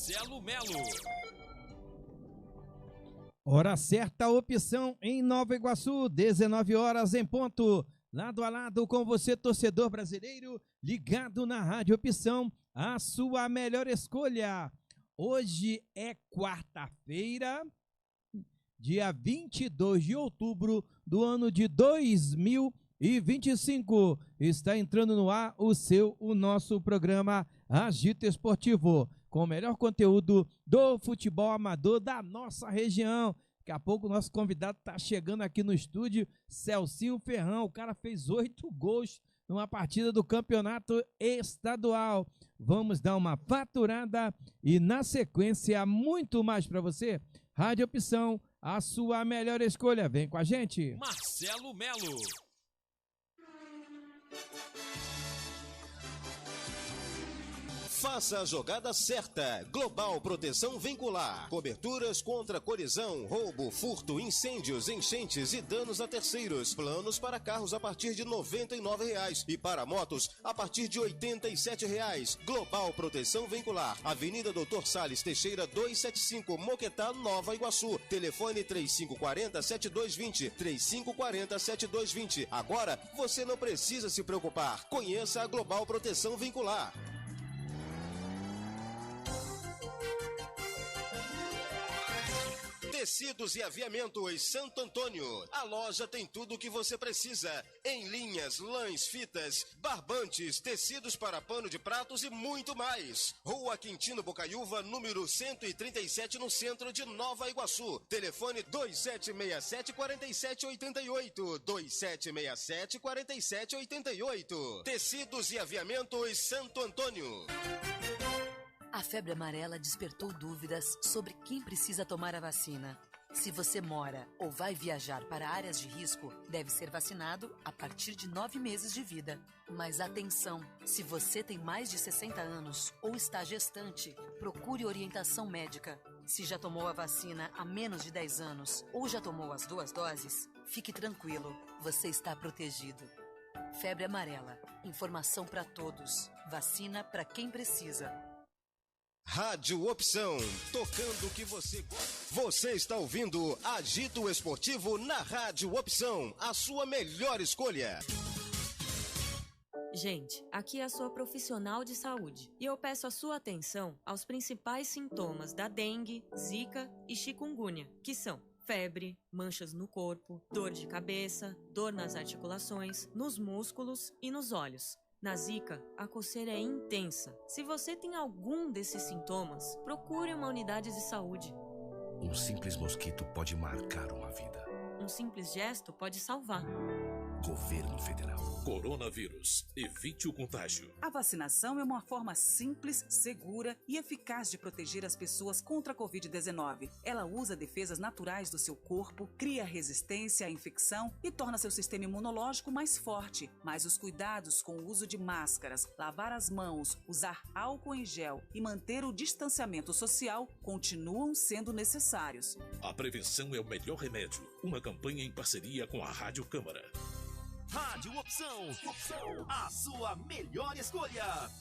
Marcelo Melo. Hora certa, opção em Nova Iguaçu, 19 horas em ponto. Lado a lado com você, torcedor brasileiro, ligado na Rádio Opção, a sua melhor escolha. Hoje é quarta-feira, dia 22 de outubro do ano de 2025. Está entrando no ar o nosso programa Agito Esportivo, com o melhor conteúdo do futebol amador da nossa região. Daqui a pouco o nosso convidado está chegando aqui no estúdio, Celcinho Ferrão. O cara fez 8 gols numa partida do campeonato estadual. Vamos dar uma faturada e na sequência muito mais para você. Rádio Opção, a sua melhor escolha. Vem com a gente. Marcelo Melo. Faça a jogada certa. Global Proteção Veicular. Coberturas contra colisão, roubo, furto, incêndios, enchentes e danos a terceiros. Planos para carros a partir de R$ 99,00 e para motos a partir de R$ 87,00. Global Proteção Veicular. Avenida Doutor Salles Teixeira 275, Moquetá, Nova Iguaçu. Telefone 3540-7220. 3540-7220. Agora você não precisa se preocupar. Conheça a Global Proteção Veicular. Tecidos e Aviamentos Santo Antônio. A loja tem tudo o que você precisa. Em linhas, lãs, fitas, barbantes, tecidos para pano de pratos e muito mais. Rua Quintino Bocaiúva, número 137, no centro de Nova Iguaçu. Telefone 2767-4788. 2767-4788. Tecidos e Aviamentos Santo Antônio. A febre amarela despertou dúvidas sobre quem precisa tomar a vacina. Se você mora ou vai viajar para áreas de risco, deve ser vacinado a partir de 9 meses de vida. Mas atenção, se você tem mais de 60 anos ou está gestante, procure orientação médica. Se já tomou a vacina há menos de 10 anos ou já tomou as 2 doses, fique tranquilo, você está protegido. Febre amarela, informação para todos, vacina para quem precisa. Rádio Opção, tocando o que você gosta. Você está ouvindo Agito Esportivo na Rádio Opção, a sua melhor escolha. Gente, aqui é a sua profissional de saúde e eu peço a sua atenção aos principais sintomas da dengue, zika e chikungunya, que são febre, manchas no corpo, dor de cabeça, dor nas articulações, nos músculos e nos olhos. Na zika, a coceira é intensa. Se você tem algum desses sintomas, procure uma unidade de saúde. Um simples mosquito pode marcar uma vida. Um simples gesto pode salvar. Governo Federal. Coronavírus. Evite o contágio. A vacinação é uma forma simples, segura e eficaz de proteger as pessoas contra a Covid-19. Ela usa defesas naturais do seu corpo, cria resistência à infecção e torna seu sistema imunológico mais forte. Mas os cuidados com o uso de máscaras, lavar as mãos, usar álcool em gel e manter o distanciamento social continuam sendo necessários. A prevenção é o melhor remédio. Uma campanha em parceria com a Rádio Câmara. Rádio Opção, a sua melhor escolha.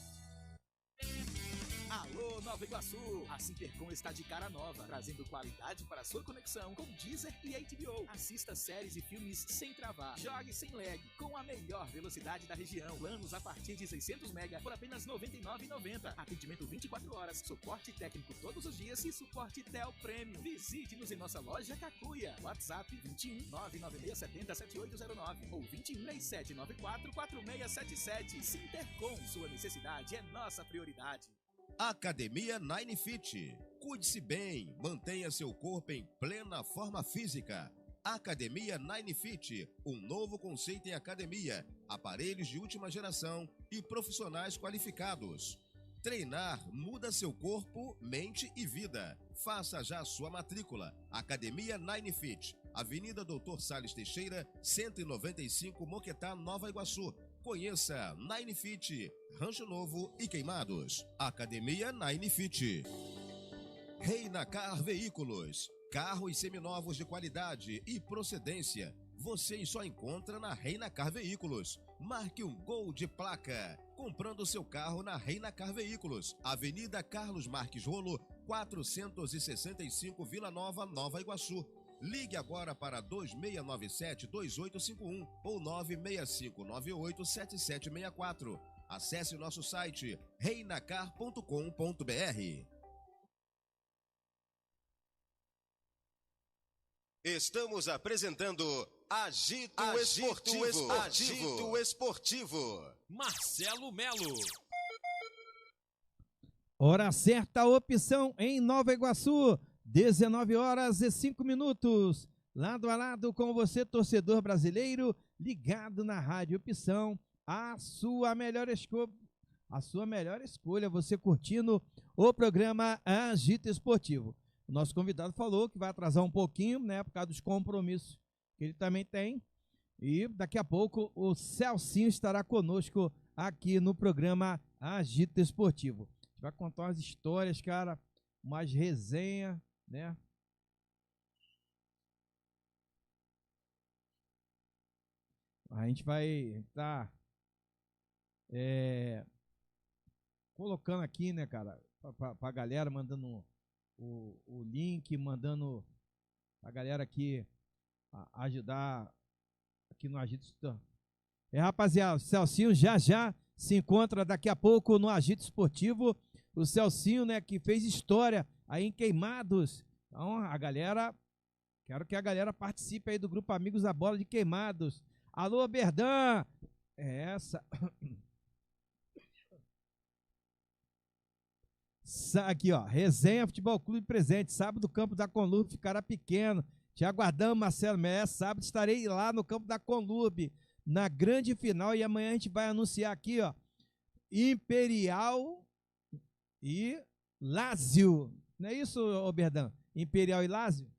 Alô, Nova Iguaçu! A Sintercom está de cara nova, trazendo qualidade para sua conexão com Deezer e HBO. Assista séries e filmes sem travar. Jogue sem lag, com a melhor velocidade da região. Planos a partir de 600 MB por apenas R$ 99,90. Atendimento 24 horas, suporte técnico todos os dias e suporte Tel Premium. Visite-nos em nossa loja Cacuia. WhatsApp 21 996 70 7809 ou 21 3794 4677. Sintercom, sua necessidade é nossa prioridade. Academia Nine Fit. Cuide-se bem, mantenha seu corpo em plena forma física. Academia Nine Fit, um novo conceito em academia, aparelhos de última geração e profissionais qualificados. Treinar muda seu corpo, mente e vida. Faça já a sua matrícula. Academia Nine Fit, Avenida Doutor Salles Teixeira, 195, Moquetá, Nova Iguaçu. Conheça Nine Fit, Rancho Novo e Queimados. Academia Nine Fit. Reina Car Veículos. Carros seminovos de qualidade e procedência. você só encontra na Reinacar Veículos. Marque um gol de placa, comprando seu carro na Reinacar Veículos, Avenida Carlos Marques Rolo, 465 Vila Nova, Nova Iguaçu. Ligue agora para 2697-2851 ou 96598-7764. Acesse nosso site reinacar.com.br. Estamos apresentando Agito Esportivo. Marcelo Melo. Hora certa, opção em Nova Iguaçu, 19h05. Lado a lado com você, torcedor brasileiro, ligado na Rádio Opção, a sua melhor escolha, você curtindo o programa Agito Esportivo. O nosso convidado falou que vai atrasar um pouquinho, né, por causa dos compromissos que ele também tem. E daqui a pouco o Celcinho estará conosco aqui no programa Agito Esportivo. A gente vai contar umas histórias, cara, umas resenhas, né? A gente vai estar colocando aqui, né, cara, pra galera, mandando o link, mandando a galera aqui ajudar aqui no Agito. Rapaziada, o Celcinho já se encontra daqui a pouco no Agito Esportivo. O Celcinho, né, que fez história aí em Queimados. Então, a galera, quero que a galera participe aí do grupo Amigos da Bola de Queimados. Alô, Berdan! Essa... Aqui, ó, Resenha Futebol Clube presente, sábado o campo da Conlurb ficará pequeno, te aguardamos, Marcelo Messi, sábado estarei lá no campo da Conlurb, na grande final, e amanhã a gente vai anunciar aqui, ó, Imperial e Lazio, não é isso, Berdan? Imperial e Lazio?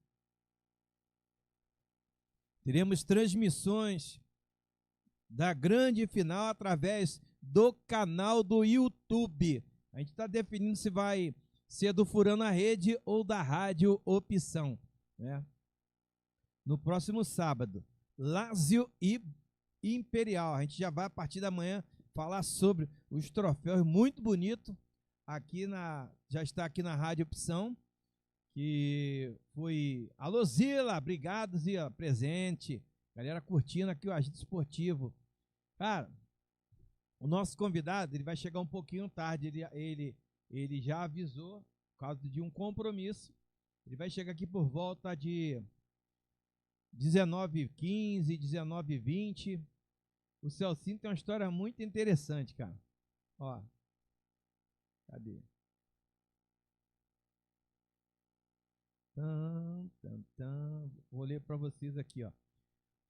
Teremos transmissões da grande final através do canal do YouTube. A gente está definindo se vai ser do Furando a Rede ou da Rádio Opção, né? No próximo sábado, Lazio e Imperial. A gente já vai a partir da manhã falar sobre os troféus muito bonito aqui já está aqui na Rádio Opção, que foi alô Zila, obrigado Zila, presente, galera curtindo aqui o Agito Esportivo. Cara, o nosso convidado, ele vai chegar um pouquinho tarde, ele já avisou, por causa de um compromisso, ele vai chegar aqui por volta de 19h15, 19h20. O Celcinho tem uma história muito interessante, cara. Ó, cadê? Vou ler para vocês aqui, ó.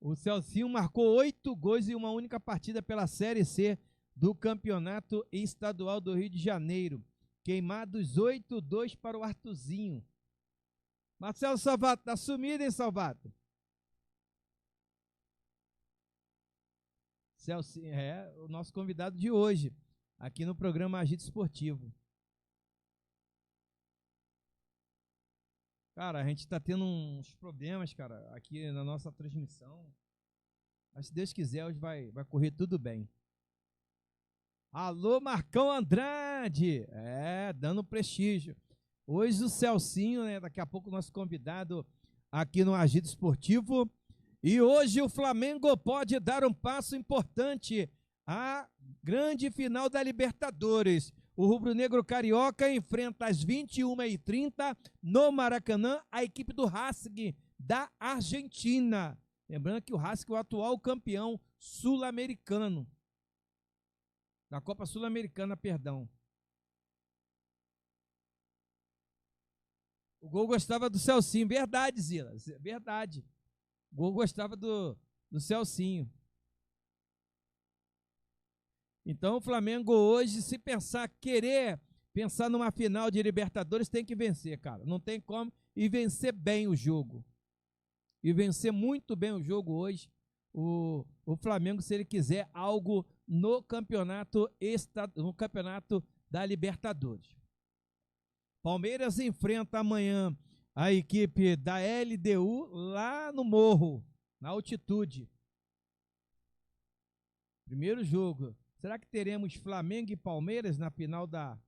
O Celcinho marcou 8 gols em uma única partida pela Série C do Campeonato Estadual do Rio de Janeiro. Queimados 8-2 para o Artuzinho. Marcelo Salvato, tá sumido, hein, Salvato? Celcinho é o nosso convidado de hoje, aqui no programa Agito Esportivo. Cara, a gente tá tendo uns problemas, cara, aqui na nossa transmissão. Mas se Deus quiser, hoje vai correr tudo bem. Alô, Marcão Andrade! Dando prestígio. Hoje o Celcinho, né? Daqui a pouco o nosso convidado aqui no Agito Esportivo. E hoje o Flamengo pode dar um passo importante à grande final da Libertadores. O rubro-negro carioca enfrenta às 21h30 no Maracanã a equipe do Racing da Argentina. Lembrando que o Racing é o atual campeão sul-americano. Da Copa Sul-Americana, perdão. O Gol gostava do Celcinho. Verdade, Zila. Verdade. O Gol gostava do Celcinho. Então o Flamengo hoje, se querer pensar numa final de Libertadores, tem que vencer, cara. Não tem como. E vencer bem o jogo. E vencer muito bem o jogo hoje. O Flamengo, se ele quiser algo no campeonato da Libertadores. Palmeiras enfrenta amanhã a equipe da LDU lá no Morro. na altitude. Primeiro jogo. Será que teremos Flamengo e Palmeiras na final da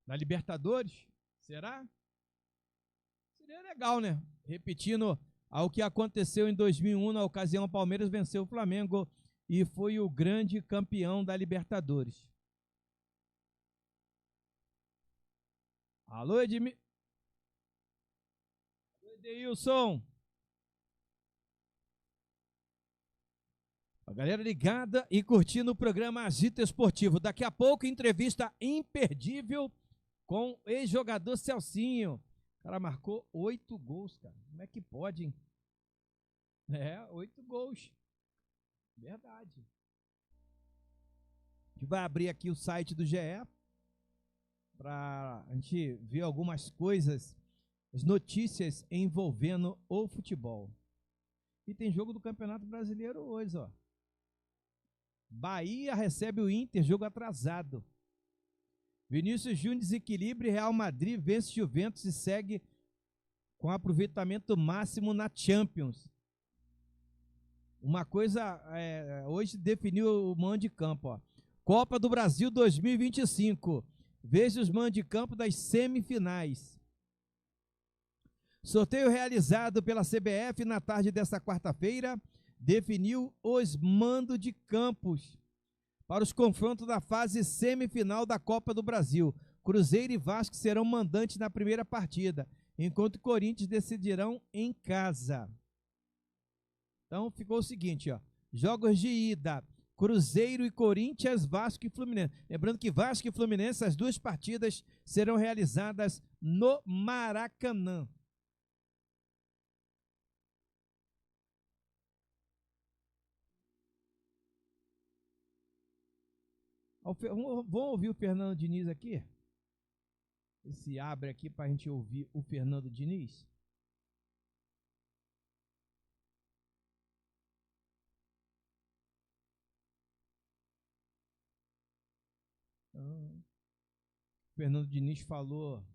Libertadores? Será? Seria legal, né? Repetindo ao que aconteceu em 2001, na ocasião o Palmeiras venceu o Flamengo e foi o grande campeão da Libertadores. Alô, Edmilson. Edeilson. A galera ligada e curtindo o programa Agito Esportivo. Daqui a pouco, entrevista imperdível com o ex-jogador Celcinho. O cara marcou 8 gols, cara. Como é que pode, hein? 8 gols. Verdade. A gente vai abrir aqui o site do GE para a gente ver algumas coisas, as notícias envolvendo o futebol. E tem jogo do Campeonato Brasileiro hoje, ó. Bahia recebe o Inter, jogo atrasado. Vinícius Júnior desequilibra e Real Madrid vence Juventus e segue com aproveitamento máximo na Champions. Uma coisa, hoje definiu o mando de campo, ó. Copa do Brasil 2025. Veja os mandos de campo das semifinais. Sorteio realizado pela CBF na tarde desta quarta-feira definiu os mandos de campos para os confrontos da fase semifinal da Copa do Brasil. Cruzeiro e Vasco serão mandantes na primeira partida, enquanto Corinthians decidirão em casa. Então ficou o seguinte, ó, jogos de ida, Cruzeiro e Corinthians, Vasco e Fluminense. Lembrando que Vasco e Fluminense, as duas partidas serão realizadas no Maracanã. Vamos ouvir o Fernando Diniz aqui? Se abre aqui para a gente ouvir o Fernando Diniz. Então, o Fernando Diniz falou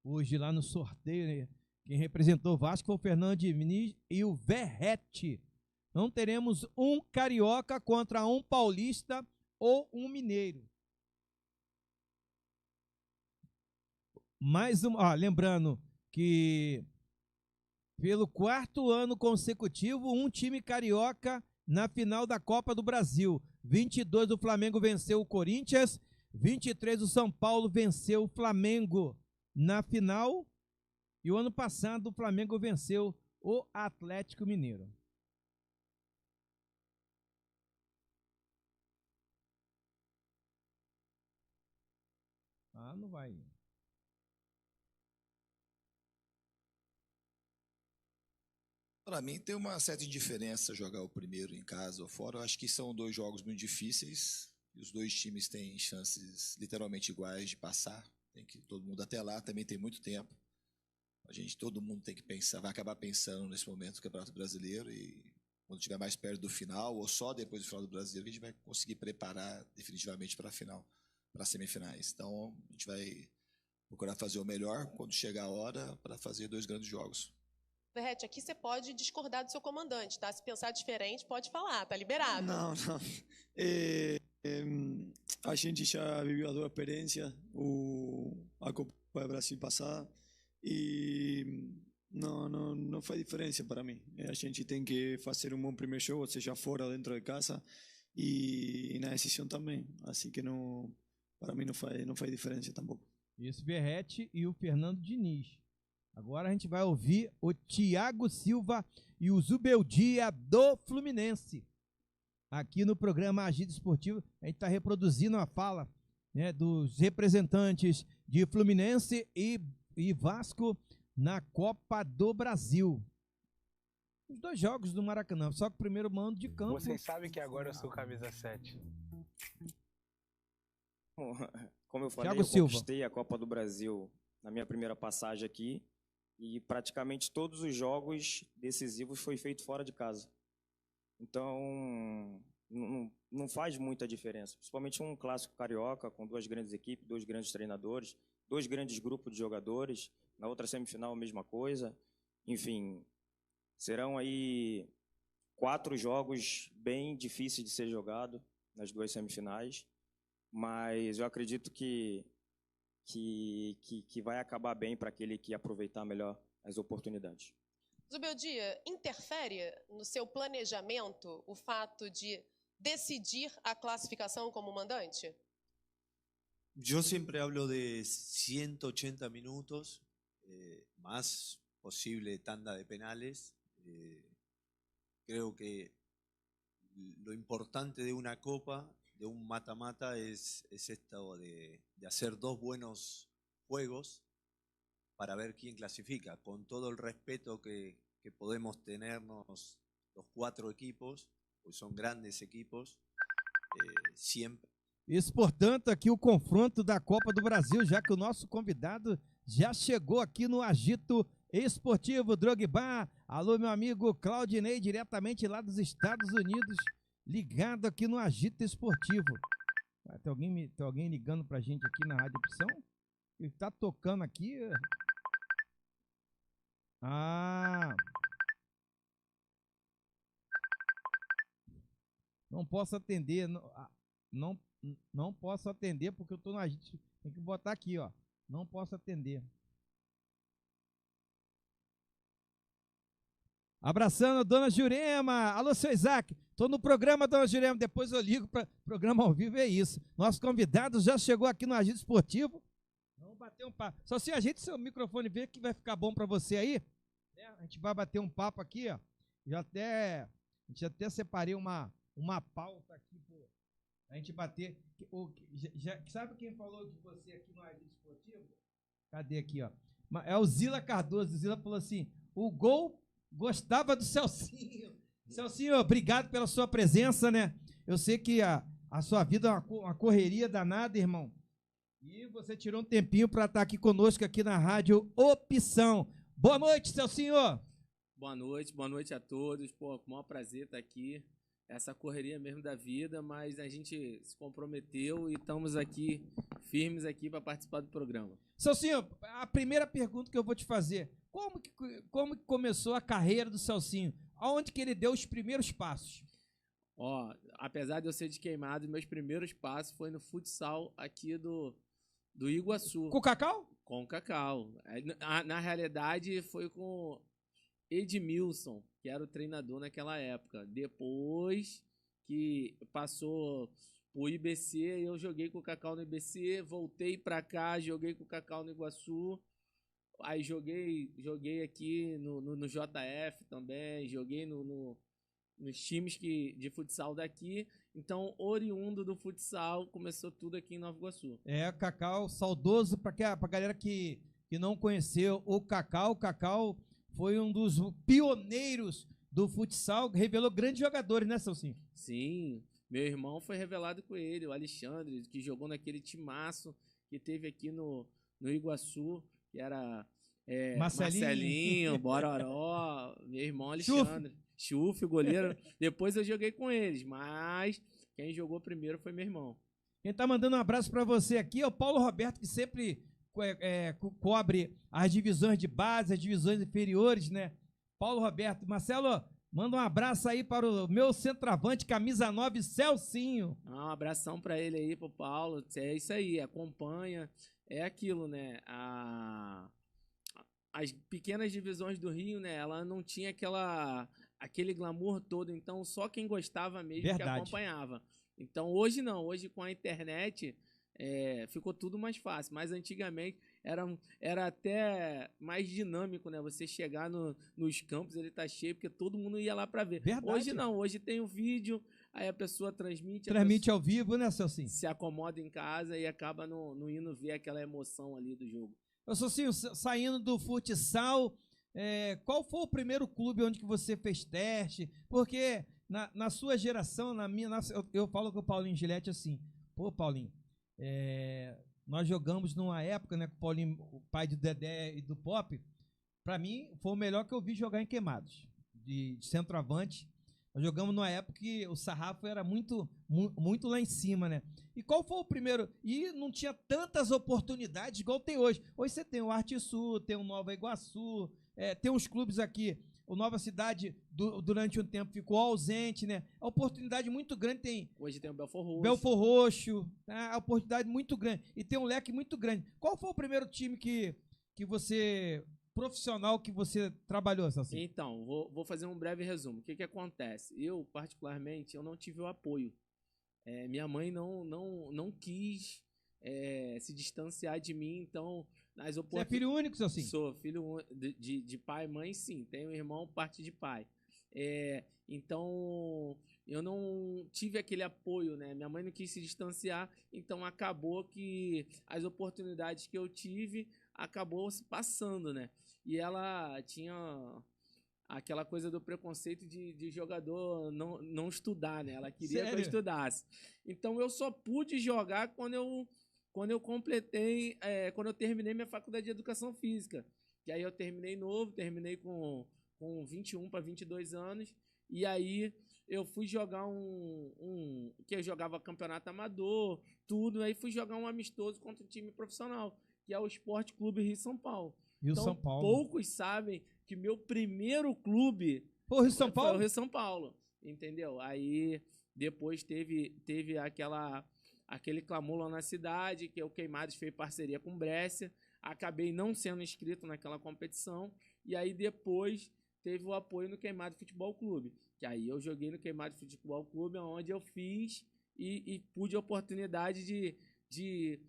hoje lá no sorteio, né? Quem representou o Vasco foi o Fernando Diniz e o Verrete. Não teremos um carioca contra um paulista ou um mineiro. Mais lembrando que pelo 4º ano consecutivo, um time carioca na final da Copa do Brasil. 22 o Flamengo venceu o Corinthians, 23 o São Paulo venceu o Flamengo na final e o ano passado o Flamengo venceu o Atlético Mineiro. Não vai. Para mim tem uma certa indiferença jogar o primeiro em casa ou fora. Eu acho que são 2 jogos muito difíceis e os 2 times têm chances literalmente iguais de passar. Tem que todo mundo até lá, também tem muito tempo. Todo mundo tem que pensar, vai acabar pensando nesse momento do Campeonato Brasileiro e quando estiver mais perto do final ou só depois do final do Brasileiro, a gente vai conseguir preparar definitivamente para a final, para as semifinais. Então, a gente vai procurar fazer o melhor quando chegar a hora para fazer 2 grandes jogos. Verrete, aqui você pode discordar do seu comandante, tá? Se pensar diferente, pode falar, tá liberado. Não. A gente já viveu a 2 experiências, a Copa do Brasil passada, e não faz diferença para mim. A gente tem que fazer um bom primeiro jogo, seja fora ou dentro de casa, e na decisão também. Assim que para mim não faz diferença tampouco. Isso, Verrete e o Fernando Diniz. Agora a gente vai ouvir o Thiago Silva e o Zubeldia do Fluminense. Aqui no programa Agito Esportivo, a gente está reproduzindo a fala, né, dos representantes de Fluminense e Vasco na Copa do Brasil. Os 2 jogos do Maracanã, só que o primeiro mando de campo. Vocês sabem que agora eu sou camisa 7. Como eu falei, Thiago eu Silva. conquistei a Copa do Brasil na minha primeira passagem aqui e praticamente todos os jogos decisivos foi feito fora de casa. Então, não faz muita diferença. Principalmente um clássico carioca com 2 grandes equipes, 2 grandes treinadores, dois grandes grupos de jogadores. Na outra semifinal, a mesma coisa. Enfim, serão aí 4 jogos bem difíceis de ser jogado nas 2 semifinais, mas eu acredito que vai acabar bem para aquele que aproveitar melhor as oportunidades. Zubeldia, interfere no seu planejamento o fato de decidir a classificação como mandante? Yo siempre hablo de 180 minutos, más posible tanda de penales. Creo que lo importante de una copa, de un mata-mata, es esto de hacer 2 buenos juegos para ver quién clasifica, con todo el respeto que podemos tenernos los 4 equipos, pues son grandes equipos, siempre. Isso, portanto, aqui o confronto da Copa do Brasil, já que o nosso convidado já chegou aqui no Agito Esportivo. Drogba. Alô, meu amigo Claudinei, diretamente lá dos Estados Unidos, ligado aqui no Agito Esportivo. Tem alguém ligando pra gente aqui na Rádio Opção? Ele tá tocando aqui. Não posso atender. Não posso atender porque eu tô no Agito. Tem que botar aqui, ó. Não posso atender. Abraçando a Dona Jurema. Alô, seu Isaac. Tô no programa, Dona Jurema. Depois eu ligo para programa ao vivo, é isso. Nosso convidado já chegou aqui no Agito Esportivo. Vamos bater um papo. Só se ajeite seu microfone, ver que vai ficar bom para você aí. A gente vai bater um papo aqui, ó. A gente até separei uma pauta aqui a gente bater. Sabe quem falou de você aqui no Agito Esportivo? Cadê aqui, ó? É o Zila Cardoso. O Zila falou assim: o Gol gostava do Celcinho. Celcinho, obrigado pela sua presença, né? Eu sei que a sua vida é uma correria danada, irmão. E você tirou um tempinho para estar aqui conosco aqui na Rádio Opção. Boa noite, Celcinho. Boa noite a todos. Pô, com o maior prazer estar aqui. Essa correria mesmo da vida, mas a gente se comprometeu e estamos aqui, firmes aqui para participar do programa. Celcinho, a primeira pergunta que eu vou te fazer, como que começou a carreira do Celcinho? Aonde que ele deu os primeiros passos? Ó, apesar de eu ser de Queimado, meus primeiros passos foi no futsal aqui do Iguaçu. Com o Cacau? Com o Cacau. Na realidade, foi com Edmilson, que era o treinador naquela época. Depois que passou o IBC, eu joguei com o Cacau no IBC, voltei pra cá, joguei com o Cacau no Iguaçu, aí joguei aqui no JF também, joguei nos times de futsal daqui. Então, oriundo do futsal, começou tudo aqui em Nova Iguaçu. É, Cacau, saudoso, pra galera que não conheceu o Cacau foi um dos pioneiros do futsal, revelou grandes jogadores, né, Celcinho? Sim, meu irmão foi revelado com ele, o Alexandre, que jogou naquele timaço que teve aqui no Iguaçu, que era Marcelinho, Bororó, meu irmão Alexandre, Chuf, o goleiro. Depois eu joguei com eles, mas quem jogou primeiro foi meu irmão. Quem tá mandando um abraço para você aqui é o Paulo Roberto, que sempre cobre as divisões de base, as divisões inferiores, né? Paulo Roberto. Marcelo, manda um abraço aí para o meu centroavante, camisa 9, Celcinho. Um abração para ele aí, pro Paulo. É isso aí, acompanha. É aquilo, né? As pequenas divisões do Rio, né? Ela não tinha aquele glamour todo, então só quem gostava mesmo que acompanhava. Então hoje não, hoje com a internet ficou tudo mais fácil, mas antigamente era até mais dinâmico, né? Você chegar nos campos, ele tá cheio, porque todo mundo ia lá para ver. Verdade. Hoje não, hoje tem o vídeo, aí a pessoa transmite ao vivo, né, Celcinho? Se acomoda em casa e acaba não indo ver aquela emoção ali do jogo. Ô, Celcinho, saindo do futsal, qual foi o primeiro clube onde que você fez teste? Porque na sua geração, eu falo com o Paulinho Gilete assim: pô, Paulinho, nós jogamos numa época, né, com o Paulinho, o pai do Dedé e do Pop. Pra mim, foi o melhor que eu vi jogar em Queimados, de centroavante. Nós jogamos numa época que o sarrafo era muito lá em cima, né? E qual foi o primeiro? E não tinha tantas oportunidades igual tem hoje. Hoje você tem o Arte Sul, tem o Nova Iguaçu, tem uns clubes aqui. O Nova Cidade, durante um tempo, ficou ausente, né? A oportunidade muito grande Hoje tem o Belfort Roxo. Belfort Roxo, né? A oportunidade muito grande. E tem um leque muito grande. Qual foi o primeiro time que você... profissional que você trabalhou, Celso? Então, vou fazer um breve resumo. O que acontece? Eu, particularmente, eu não tive o apoio. Minha mãe não quis se distanciar de mim, então... Você é filho único, Celso? Sou filho de pai e mãe, sim. Tenho um irmão, parte de pai. Então, eu não tive aquele apoio, né? Minha mãe não quis se distanciar, então acabou que as oportunidades que eu tive acabou se passando, né? E ela tinha aquela coisa do preconceito de jogador não estudar, né? Ela queria que eu estudasse. Então, eu só pude jogar quando eu completei, quando eu terminei minha faculdade de Educação Física. Que aí eu terminei novo, terminei com 21 para 22 anos. E aí eu fui jogar que eu jogava campeonato amador, tudo. Aí fui jogar um amistoso contra o time profissional, que é o Esporte Clube Rio São Paulo. São Paulo. Poucos sabem que meu primeiro clube foi o Rio São Paulo? Foi o Rio São Paulo, entendeu? Aí depois teve aquele clamor lá na cidade, que o Queimados fez parceria com o Brescia. Acabei não sendo inscrito naquela competição. E aí depois teve o apoio no Queimado Futebol Clube. Que aí eu joguei no Queimado Futebol Clube, onde eu fiz e pude a oportunidade de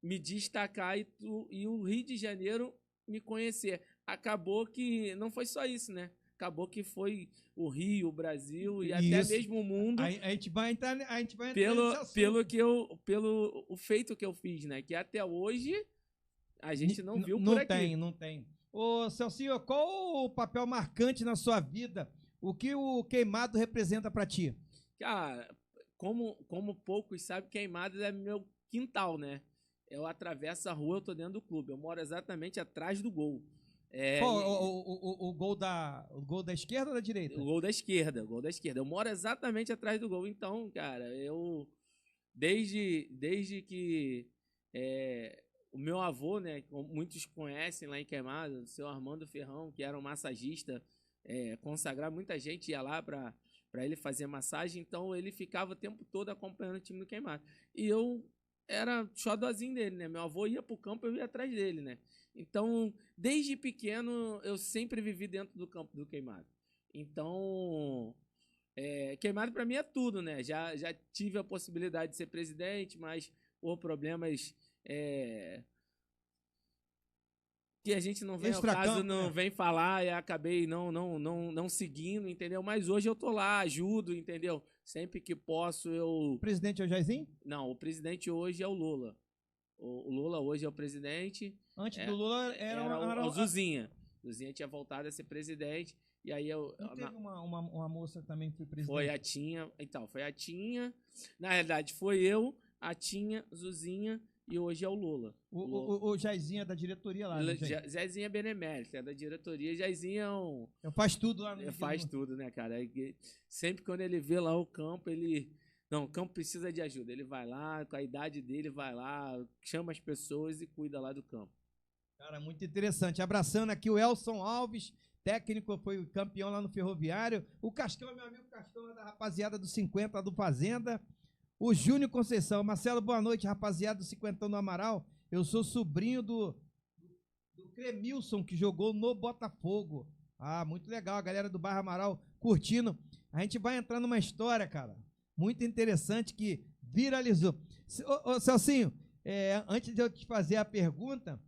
me destacar e o Rio de Janeiro me conhecer. Acabou que não foi só isso, né? Acabou que foi o Rio, o Brasil e até mesmo o mundo. A gente vai entrar pelo o feito que eu fiz, né? Que até hoje a gente não viu por aqui. Não tem. Ô, Celcinho, qual o papel marcante na sua vida? O que o Queimado representa pra ti? Cara, como poucos sabem, Queimados é meu quintal, né? Eu atravesso a rua, eu tô dentro do clube. Eu moro exatamente atrás do gol. O gol da esquerda ou da direita? O gol da esquerda. Eu moro exatamente atrás do gol. Então, cara, eu... Desde que... o meu avô, né, como muitos conhecem lá em Queimado, o seu Armando Ferrão, que era um massagista consagrado, muita gente ia lá para ele fazer massagem, então ele ficava o tempo todo acompanhando o time do Queimado. E eu era xodózinho dele, né? Meu avô ia pro campo, eu ia atrás dele, né? Então, desde pequeno, eu sempre vivi dentro do campo do Queimado. Então, Queimado para mim é tudo, né? Já tive a possibilidade de ser presidente, mas por problemas que a gente não vem ao caso, não vem falar, e acabei não seguindo, entendeu? Mas hoje eu tô lá, ajudo, entendeu? Sempre que posso, eu... O presidente é o Jairzinho? Não, o presidente hoje é o Lula. O Lula hoje é o presidente. Antes do Lula era o Zuzinha. Zuzinha tinha voltado a ser presidente, e aí eu... Não teve uma moça também que foi presidente? Foi a Tinha, então, foi a Tinha. Na realidade, foi eu, a Tinha, Zuzinha, e hoje é o Lula. O Jairzinho é da diretoria lá, né? Jairzinho é benemérito, é da diretoria. Jairzinho é um... Faz tudo lá. Faz tudo, né, cara? Sempre quando ele vê lá o campo, ele... Não, o campo precisa de ajuda. Ele vai lá, com a idade dele, vai lá, chama as pessoas e cuida lá do campo. Cara, muito interessante. Abraçando aqui o Elson Alves, técnico, foi campeão lá no Ferroviário. O Cascão, meu amigo Cascão, da rapaziada do 50 do Fazenda. O Júnior Conceição. Marcelo, boa noite, rapaziada do 50 no Amaral. Eu sou sobrinho do Cremilson, que jogou no Botafogo. Ah, muito legal, a galera do bairro Amaral curtindo. A gente vai entrar numa história, cara, muito interessante que viralizou. Ô Celcinho, antes de eu te fazer a pergunta,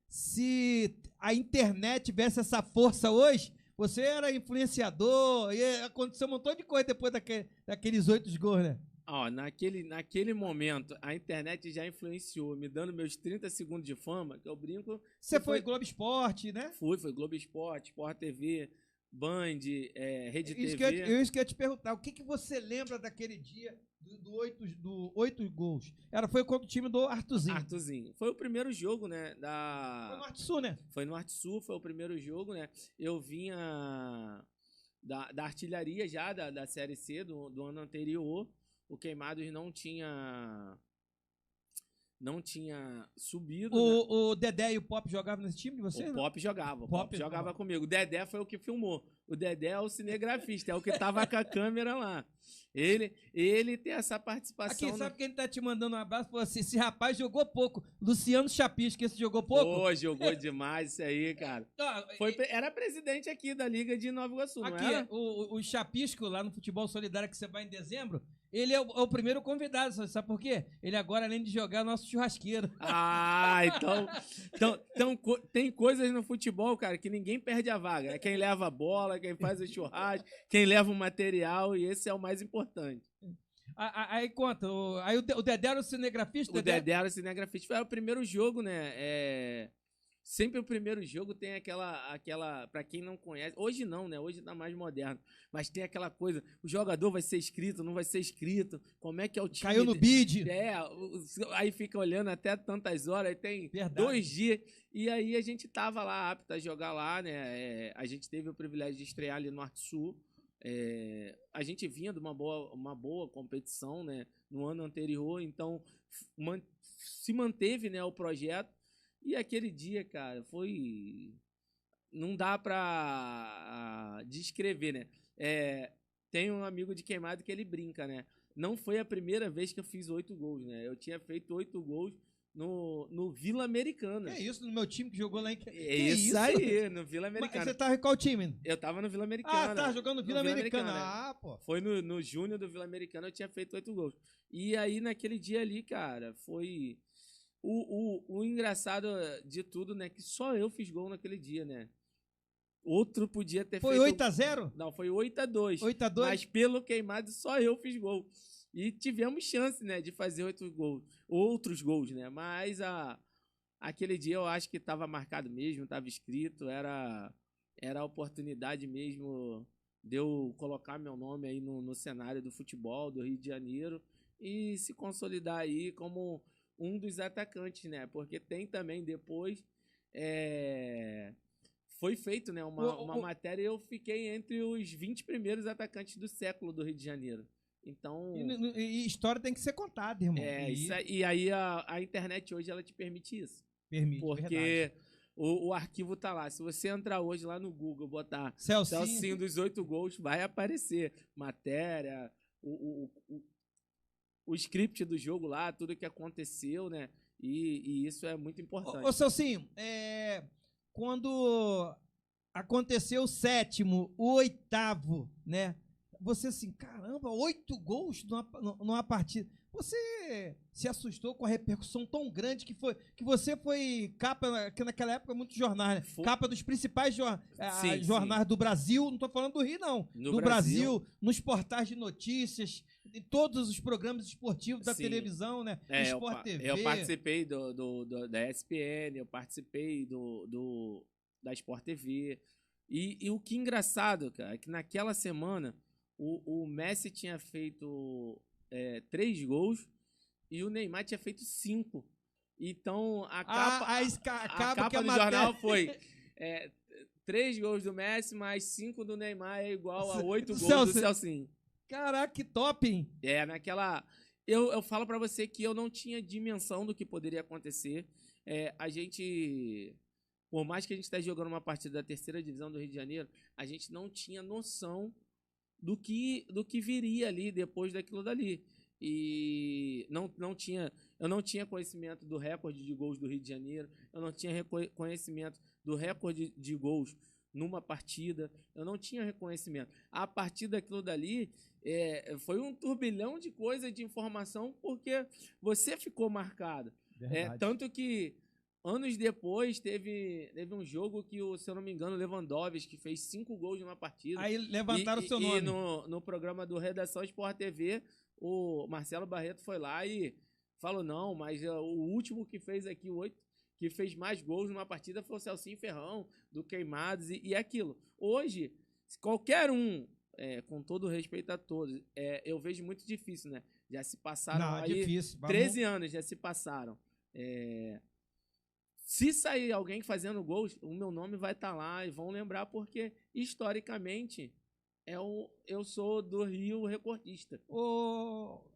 se a internet tivesse essa força hoje, você era influenciador, e aconteceu um montão de coisa depois daqueles 8 gols, né? Ó, naquele momento, a internet já influenciou, me dando meus 30 segundos de fama, que eu brinco... Você foi Globo Esporte, né? Foi Globo Esporte, Sport TV, Band, Rede TV. Isso que eu ia te perguntar, o que você lembra daquele dia do 8 gols? Foi contra o time do Artuzinho. Artuzinho. Foi o primeiro jogo, né? Foi no Arte Sul, né? Foi no Arte Sul, foi o primeiro jogo, né? Eu vinha da artilharia já, da Série C do ano anterior. O Queimados não tinha subido. O Dedé e o Pop jogavam nesse time de vocês? O Pop jogava. O Pop jogava comigo. O Dedé foi o que filmou. O Dedé é o cinegrafista, é o que tava com a câmera lá. Ele tem essa participação. Aqui, sabe quem tá te mandando um abraço? Falou assim, esse rapaz jogou pouco. Luciano Chapisco, esse jogou pouco? Pô, jogou demais isso aí, cara. Era presidente aqui da Liga de Nova Iguaçu, não aqui, era? O Chapisco, lá no Futebol Solidário, que você vai em dezembro, ele é o primeiro convidado, sabe por quê? Ele agora, além de jogar, é o nosso churrasqueiro. Ah, então tem coisas no futebol, cara, que ninguém perde a vaga. É quem leva a bola, quem faz o churrasco, quem leva o material, e esse é o mais importante. Aí conta, aí o Dedé era o cinegrafista? O Dedé era o cinegrafista. Foi o primeiro jogo, né? Sempre o primeiro jogo tem aquela, pra quem não conhece, hoje não, né? Hoje tá mais moderno, mas tem aquela coisa, o jogador vai ser inscrito, não vai ser inscrito, como é que é o time? Caiu no bid. Aí fica olhando até tantas horas, aí tem Verdade. 2 dias, e aí a gente tava lá apto a jogar lá, né? A gente teve o privilégio de estrear ali no Norte-Sul. A gente vinha de uma boa competição, né? No ano anterior, então se manteve, né, o projeto. E aquele dia, cara, foi... Não dá pra descrever, né? Tem um amigo de Queimado que ele brinca, né? Não foi a primeira vez que eu fiz 8 gols, né? Eu tinha feito 8 gols no Vila Americana. É isso, no meu time que jogou lá em... Isso aí, no Vila Americana. Mas você tava em qual time? Eu tava no Vila Americana. Tava jogando no Vila Americana. Pô. Foi no junho do Vila Americana, eu tinha feito 8 gols. E aí, naquele dia ali, cara, foi... O engraçado de tudo, né, que só eu fiz gol naquele dia, né? Outro podia ter feito... Foi 8-0? Não, foi 8-2. 8-2? Mas pelo Queimado, só eu fiz gol. E tivemos chance, né, de fazer outros gols, né? Mas aquele dia eu acho que estava marcado mesmo, estava escrito, era a oportunidade mesmo de eu colocar meu nome aí no cenário do futebol do Rio de Janeiro e se consolidar aí como um dos atacantes, né? Porque tem também depois foi feito, né, uma matéria e eu fiquei entre os 20 primeiros atacantes do século do Rio de Janeiro. Então... E história tem que ser contada, irmão. E aí a internet hoje ela te permite isso. Permite, porque o arquivo tá lá. Se você entrar hoje lá no Google, botar Celcinho dos 8 gols, vai aparecer matéria, o script do jogo lá, tudo que aconteceu, né? E isso é muito importante. Ô Celcinho, quando aconteceu o 7º, o 8º, né? Você assim, caramba, 8 gols numa partida. Você se assustou com a repercussão tão grande que você foi capa, que naquela época muito jornais, né? Capa dos principais jornais do Brasil, não tô falando do Rio, não. Do Brasil, nos portais de notícias, em todos os programas esportivos da televisão, né? Sport TV. Eu participei da ESPN, eu participei da Sport TV. E o que é engraçado, cara, é que naquela semana o Messi tinha feito 3 gols e o Neymar tinha feito 5. Então a capa do jornal foi 3 gols do Messi mais 5 do Neymar é igual a 8 gols do Celcinho. Caraca, que top, hein? Naquela... Eu falo pra você que eu não tinha dimensão do que poderia acontecer. A gente... Por mais que a gente esteja jogando uma partida da 3ª divisão do Rio de Janeiro, a gente não tinha noção do que viria ali depois daquilo dali. E eu não tinha conhecimento do recorde de gols do Rio de Janeiro, eu não tinha conhecimento do recorde de gols numa partida, eu não tinha reconhecimento. A partir daquilo dali, foi um turbilhão de coisas, de informação, porque você ficou marcado. Tanto que anos depois teve um jogo que, se eu não me engano, o Lewandowski fez 5 gols numa partida. Aí levantaram o seu nome. E no programa do Redação Sport TV, o Marcelo Barreto foi lá e falou, não, mas o último que fez aqui, 8, que fez mais gols numa partida foi o Celcinho Ferrão, do Queimados, e aquilo. Hoje, qualquer um, com todo respeito a todos, eu vejo muito difícil, né? Já se passaram difícil. 13 anos, já se passaram. Se sair alguém fazendo gols, o meu nome vai estar lá e vão lembrar porque, historicamente, eu sou do Rio recordista.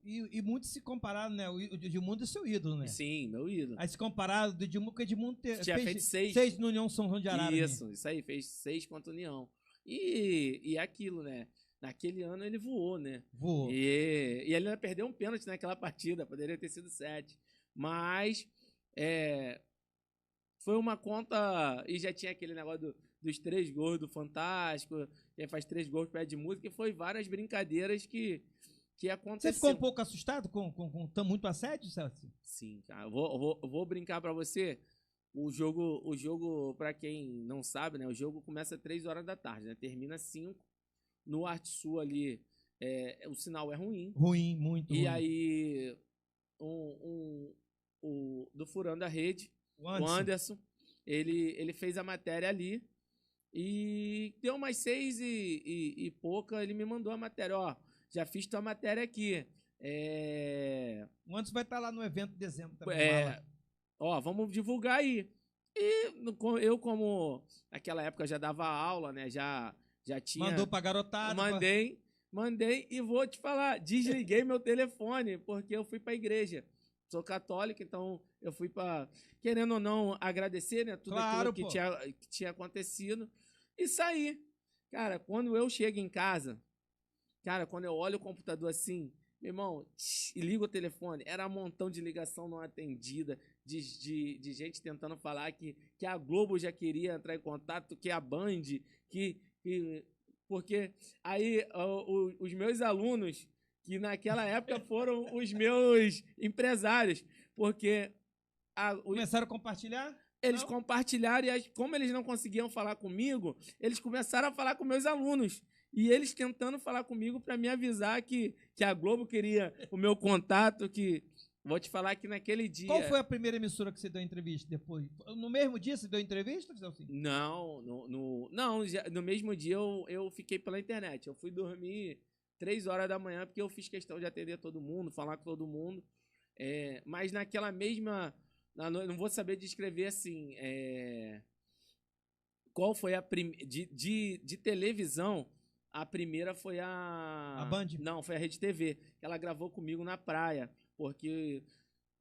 E muitos se compararam, né? O Edmundo é seu ídolo, né? Sim, meu ídolo. Aí se compararam do Edmundo, porque o Edmundo tinha feito 6 no União São João de Arara. Isso aí, fez 6 contra o União. E aquilo, né? Naquele ano ele voou, né? Voou. E ele ainda perdeu um pênalti naquela partida, poderia ter sido 7. Mas foi uma conta, e já tinha aquele negócio dos 3 gols do Fantástico, quem faz 3 gols pede música, e foi várias brincadeiras que aconteceram. Você ficou um pouco assustado com muito assédio, Celso? Sim, cara. Eu vou brincar pra você. O jogo, pra quem não sabe, né? O jogo começa às 3 horas da tarde, né? Termina às 5. No Arte Sul ali, o sinal é ruim. Ruim, muito ruim. E aí, do Furando a Rede, o Anderson, ele fez a matéria ali. E deu umas 6 e pouca, ele me mandou a matéria. Ó, já fiz tua matéria aqui. O Anderson vai estar lá no evento de dezembro também. Ó, vamos divulgar aí. E eu, como naquela época já dava aula, né? Já tinha... Mandou pra garotada. Mandei e vou te falar, desliguei meu telefone, porque eu fui pra igreja. Sou católico, então eu fui pra, querendo ou não, agradecer, né? Tudo aquilo que tinha acontecido. E saí. Cara, quando eu chego em casa, quando eu olho o computador assim, meu irmão, e ligo o telefone, era um montão de ligação não atendida, de gente tentando falar que a Globo já queria entrar em contato, que a Band, porque aí os meus alunos, que naquela época foram os meus empresários, porque... Começaram a compartilhar? Eles compartilharam e como eles não conseguiam falar comigo, eles começaram a falar com meus alunos. E eles tentando falar comigo para me avisar que a Globo queria o meu contato, que... Vou te falar que naquele dia... Qual foi a primeira emissora que você deu entrevista depois? No mesmo dia você deu entrevista, Celso? Não, no mesmo dia eu fiquei pela internet. Eu fui dormir 3 horas da manhã, porque eu fiz questão de atender todo mundo, falar com todo mundo. Mas naquela mesma... Não vou saber descrever assim... Qual foi a primeira... De televisão, a primeira foi a Band? Não, foi a Rede TV. Ela gravou comigo na praia. Porque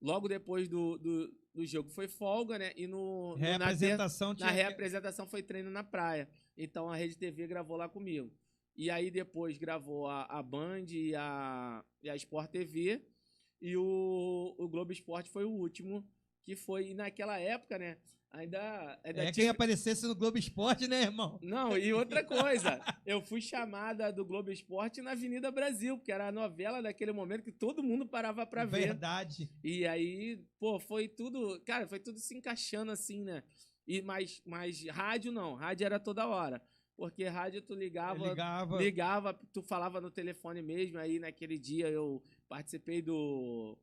logo depois do jogo foi folga, né? E na reapresentação foi treino na praia. Então a Rede TV gravou lá comigo. E aí depois gravou a Band e a Sport TV. E o Globo Esporte foi o último, que foi... E naquela época, né? Ainda quem aparecesse no Globo Esporte, né, irmão? Não, e outra coisa, eu fui chamada do Globo Esporte na Avenida Brasil, porque era a novela daquele momento que todo mundo parava pra ver. Verdade. E aí, foi tudo, cara, foi tudo se encaixando assim, né? Mas rádio não, rádio era toda hora. Porque rádio tu ligava, tu falava no telefone mesmo, aí naquele dia eu participei do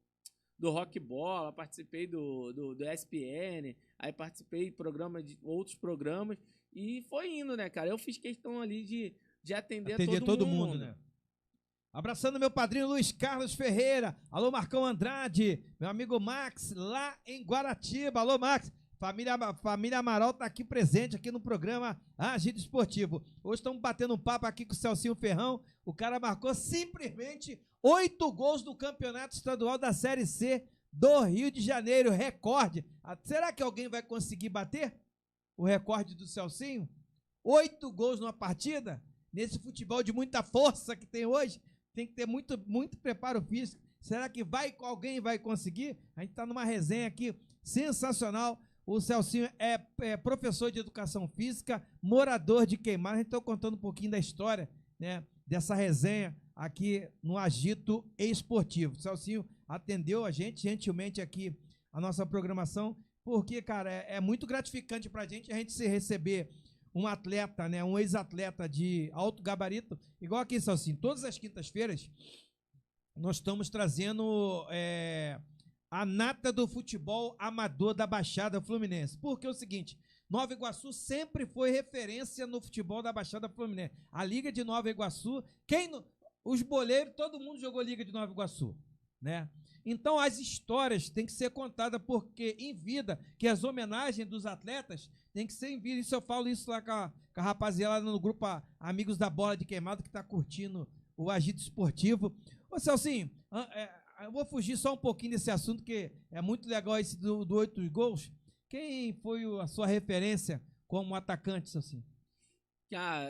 Rock Bola, participei do ESPN, aí participei de outros programas, e foi indo, né, cara? Eu fiz questão ali de atender todo mundo, né? Abraçando meu padrinho Luiz Carlos Ferreira, alô Marcão Andrade, meu amigo Max, lá em Guaratiba, alô Max, família Amaral tá aqui presente aqui no programa Agito Esportivo. Hoje estamos batendo um papo aqui com o Celcinho Ferrão, o cara marcou simplesmente 8 gols no Campeonato Estadual da Série C do Rio de Janeiro, recorde. Será que alguém vai conseguir bater o recorde do Celcinho? 8 gols numa partida? Nesse futebol de muita força que tem hoje, tem que ter muito preparo físico. Será que alguém vai conseguir? A gente está numa resenha aqui sensacional. O Celcinho é professor de educação física, morador de Queimadas. A gente está contando um pouquinho da história, né, dessa resenha aqui no Agito Esportivo. O Celcinho atendeu a gente gentilmente aqui a nossa programação, porque, cara, é muito gratificante pra gente a gente se receber um atleta, né, um ex-atleta de alto gabarito, igual aqui, Celcinho. Todas as quintas-feiras nós estamos trazendo a nata do futebol amador da Baixada Fluminense. Porque é o seguinte, Nova Iguaçu sempre foi referência no futebol da Baixada Fluminense. A Liga de Nova Iguaçu, os boleiros, todo mundo jogou Liga de Nova Iguaçu, né? Então as histórias têm que ser contadas porque em vida, que as homenagens dos atletas têm que ser em vida. Isso eu falo isso lá com a rapaziada no grupo Amigos da Bola de Queimado que está curtindo o Agito Esportivo. Ô Celcinho, eu vou fugir só um pouquinho desse assunto que é muito legal esse do 8 gols. Quem foi a sua referência como atacante, Celcinho?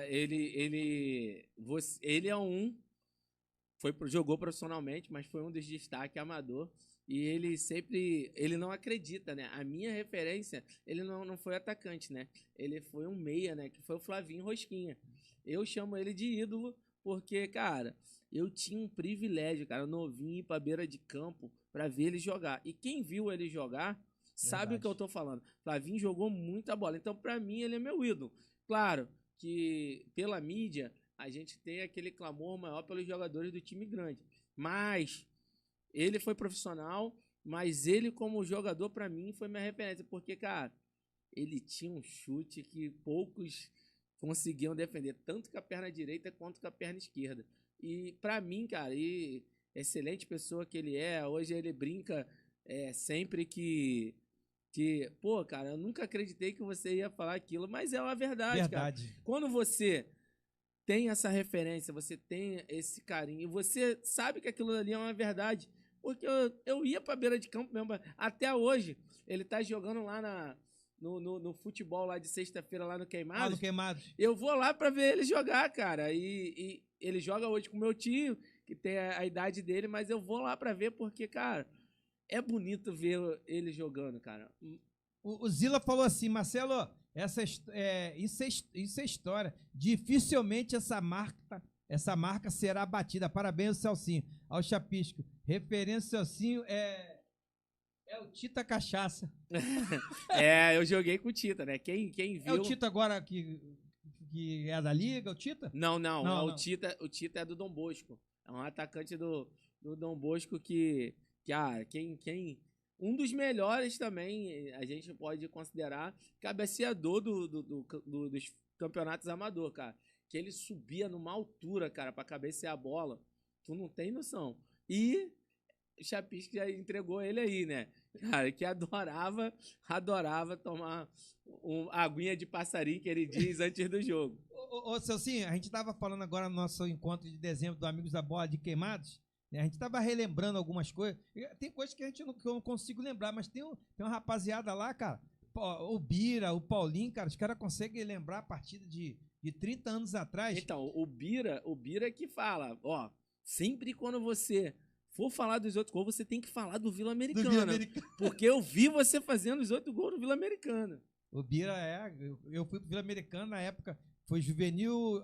Ele é jogou profissionalmente, mas foi um dos destaques amador. E ele não acredita, né? A minha referência, ele não foi atacante, né? Ele foi um meia, né? Que foi o Flavinho Rosquinha. Eu chamo ele de ídolo porque, cara, eu tinha um privilégio, cara, novinho, ir pra beira de campo pra ver ele jogar. E quem viu ele jogar sabe o que eu tô falando. Flavinho jogou muita bola. Então, pra mim, ele é meu ídolo. Claro que pela mídia a gente tem aquele clamor maior pelos jogadores do time grande. Mas ele foi profissional, mas ele como jogador, pra mim, foi minha referência. Porque, cara, ele tinha um chute que poucos conseguiam defender, tanto com a perna direita quanto com a perna esquerda. E pra mim, cara, excelente pessoa que ele é, hoje ele brinca sempre que pô, cara, eu nunca acreditei que você ia falar aquilo, mas é uma verdade, cara. Quando você tem essa referência, você tem esse carinho, você sabe que aquilo ali é uma verdade, porque eu ia pra beira de campo mesmo, até hoje, ele tá jogando lá no futebol lá de sexta-feira, lá no Queimados. No Queimados. Eu vou lá pra ver ele jogar, cara, e ele joga hoje com meu tio, que tem a idade dele, mas eu vou lá pra ver porque, cara, é bonito ver ele jogando, cara. O Zila falou assim, Marcelo, isso é história. Dificilmente essa marca será batida. Parabéns ao Celcinho, ao Chapisco. Referência ao Celcinho é o Tita Cachaça. Eu joguei com o Tita, né? Quem viu... É o Tita agora que é da Liga, o Tita? Não. O Tita é do Dom Bosco. É um atacante do Dom Bosco que um dos melhores também, a gente pode considerar cabeceador dos campeonatos amador, cara. Que ele subia numa altura, cara, pra cabecear a bola. Tu não tem noção. E o Chapisco já entregou ele aí, né? Cara, que adorava tomar aguinha de passarinho, que ele diz, antes do jogo. Ô Celcinho, a gente tava falando agora no nosso encontro de dezembro do Amigos da Bola de Queimados, né? A gente tava relembrando algumas coisas. Tem coisas que que eu não consigo lembrar, mas tem uma rapaziada lá, cara, o Bira, o Paulinho, cara, os caras conseguem lembrar a partida de 30 anos atrás. Então, o Bira que fala, ó, sempre quando você for falar dos outros gols, você tem que falar do Vila Americana. Porque eu vi você fazendo os 8 gols no Vila Americana. O Bira eu fui pro Vila Americana na época, foi juvenil,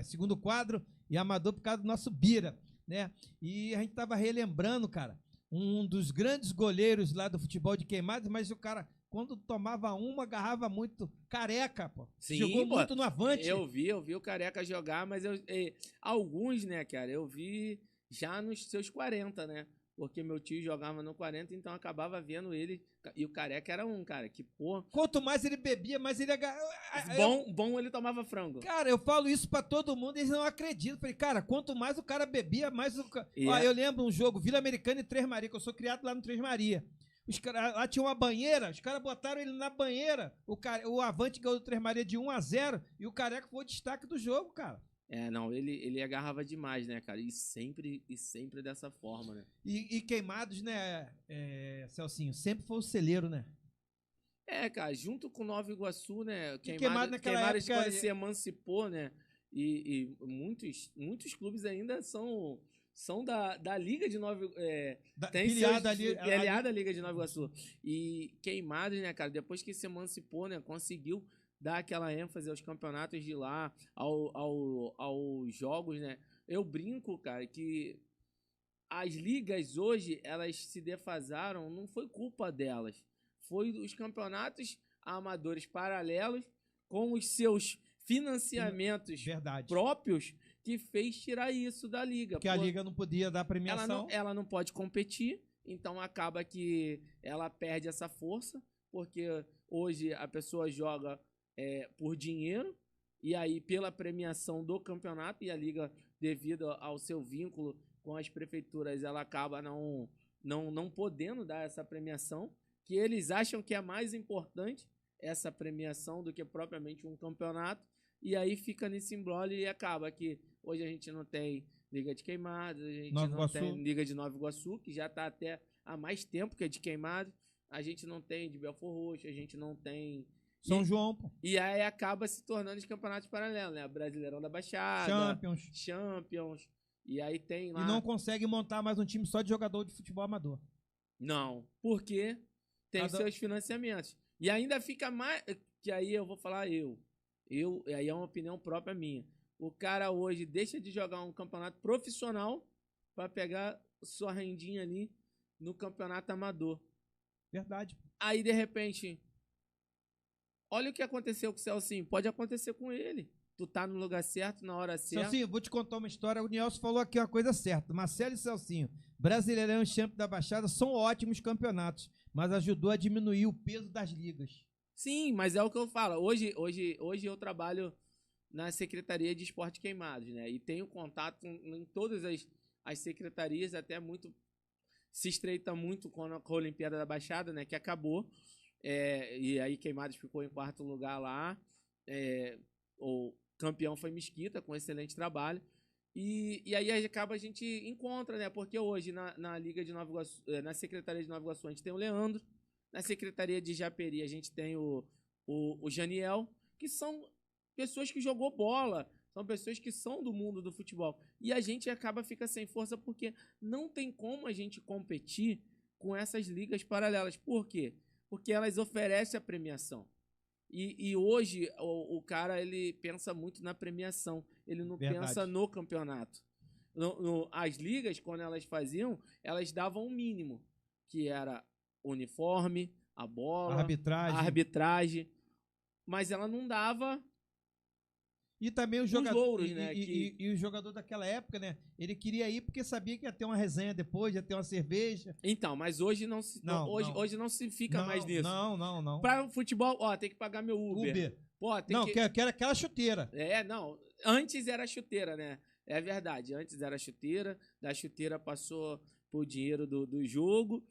segundo quadro e amador por causa do nosso Bira, né? E a gente tava relembrando, cara, um dos grandes goleiros lá do futebol de Queimados, mas o cara, quando tomava uma, agarrava muito. Careca, pô. Sim, jogou muito no Avante. Eu vi o Careca jogar, mas alguns, né, cara, eu vi já nos seus 40, né? Porque meu tio jogava no 40, então eu acabava vendo ele. E o Careca era um, cara, que porra. Quanto mais ele bebia, mais ele Bom, ele tomava frango. Cara, eu falo isso pra todo mundo, eles não acreditam. Falei, cara, quanto mais o cara bebia, mais o cara. Ó, eu lembro um jogo, Vila Americana e Três Maria, que eu sou criado lá no Três Maria. Os caras lá tinha uma banheira, os caras botaram ele na banheira. O Avante ganhou do Três Maria de 1-0 e o Careca foi o destaque do jogo, cara. Não, ele agarrava demais, né, cara? E sempre dessa forma, né? E Queimados, né, Celcinho, sempre foi o celeiro, né? Cara, junto com Nova Iguaçu, né? Queimados naquela época quando se emancipou, né? E muitos clubes ainda são da Liga de Nova aliada à Liga de Nova Iguaçu. E Queimados, né, cara, depois que se emancipou, né, conseguiu dar aquela ênfase aos campeonatos de lá, aos jogos, né? Eu brinco, cara, que as ligas hoje, elas se defasaram, não foi culpa delas. Foi os campeonatos amadores paralelos com os seus financiamentos próprios que fez tirar isso da liga. Porque a liga não podia dar premiação. Ela não pode competir, então acaba que ela perde essa força, porque hoje a pessoa joga por dinheiro, e aí pela premiação do campeonato, e a liga, devido ao seu vínculo com as prefeituras, ela acaba não podendo dar essa premiação, que eles acham que é mais importante essa premiação do que propriamente um campeonato, e aí fica nesse imbróglio e acaba que hoje a gente não tem Liga de Queimados, a gente não tem Liga de Nova Iguaçu, que já está até há mais tempo que é de Queimados, a gente não tem de Belfort Roxo, a gente não tem... São João, pô. E aí acaba se tornando os campeonatos paralelos, né? Brasileirão da Baixada, Champions, e aí tem lá... E não consegue montar mais um time só de jogador de futebol amador. Não, porque tem seus financiamentos. E ainda fica mais... Que aí eu vou falar aí é uma opinião própria minha. O cara hoje deixa de jogar um campeonato profissional para pegar sua rendinha ali no campeonato amador. Verdade. Aí, de repente, olha o que aconteceu com o Celcinho. Pode acontecer com ele. Tu tá no lugar certo, na hora certa. Celcinho, vou te contar uma história. O Nielson falou aqui uma coisa certa. Marcelo e Celcinho, Brasileirão e Champions da Baixada são ótimos campeonatos, mas ajudou a diminuir o peso das ligas. Sim, mas é o que eu falo. Hoje eu trabalho na Secretaria de Esporte Queimados, né? E tenho contato em todas as secretarias, até muito... Se estreita muito com a Olimpíada da Baixada, né? Que acabou. E aí Queimados ficou em quarto lugar lá. O campeão foi Mesquita, com excelente trabalho. E aí acaba a gente encontra, né? Porque hoje na Liga de Nova Iguaçu, na Secretaria de Nova Iguaçu, a gente tem o Leandro. Na Secretaria de Japeri, a gente tem o Janiel, que são pessoas que jogou bola, são pessoas que são do mundo do futebol. E a gente fica sem força porque não tem como a gente competir com essas ligas paralelas. Por quê? Porque elas oferecem a premiação. E hoje o cara ele pensa muito na premiação, ele não pensa no campeonato. As ligas, quando elas faziam, elas davam um mínimo, que era uniforme, a bola, a arbitragem, mas ela não dava... E também o jogador, louros, né, e o jogador daquela época, né? Ele queria ir porque sabia que ia ter uma resenha depois, ia ter uma cerveja. Então, mas hoje não se, hoje não se fica mais nisso. Não. Para o futebol, tem que pagar meu Uber. Pô, quero aquela chuteira. Antes era chuteira, né? É verdade, antes era chuteira, da chuteira passou pro dinheiro do jogo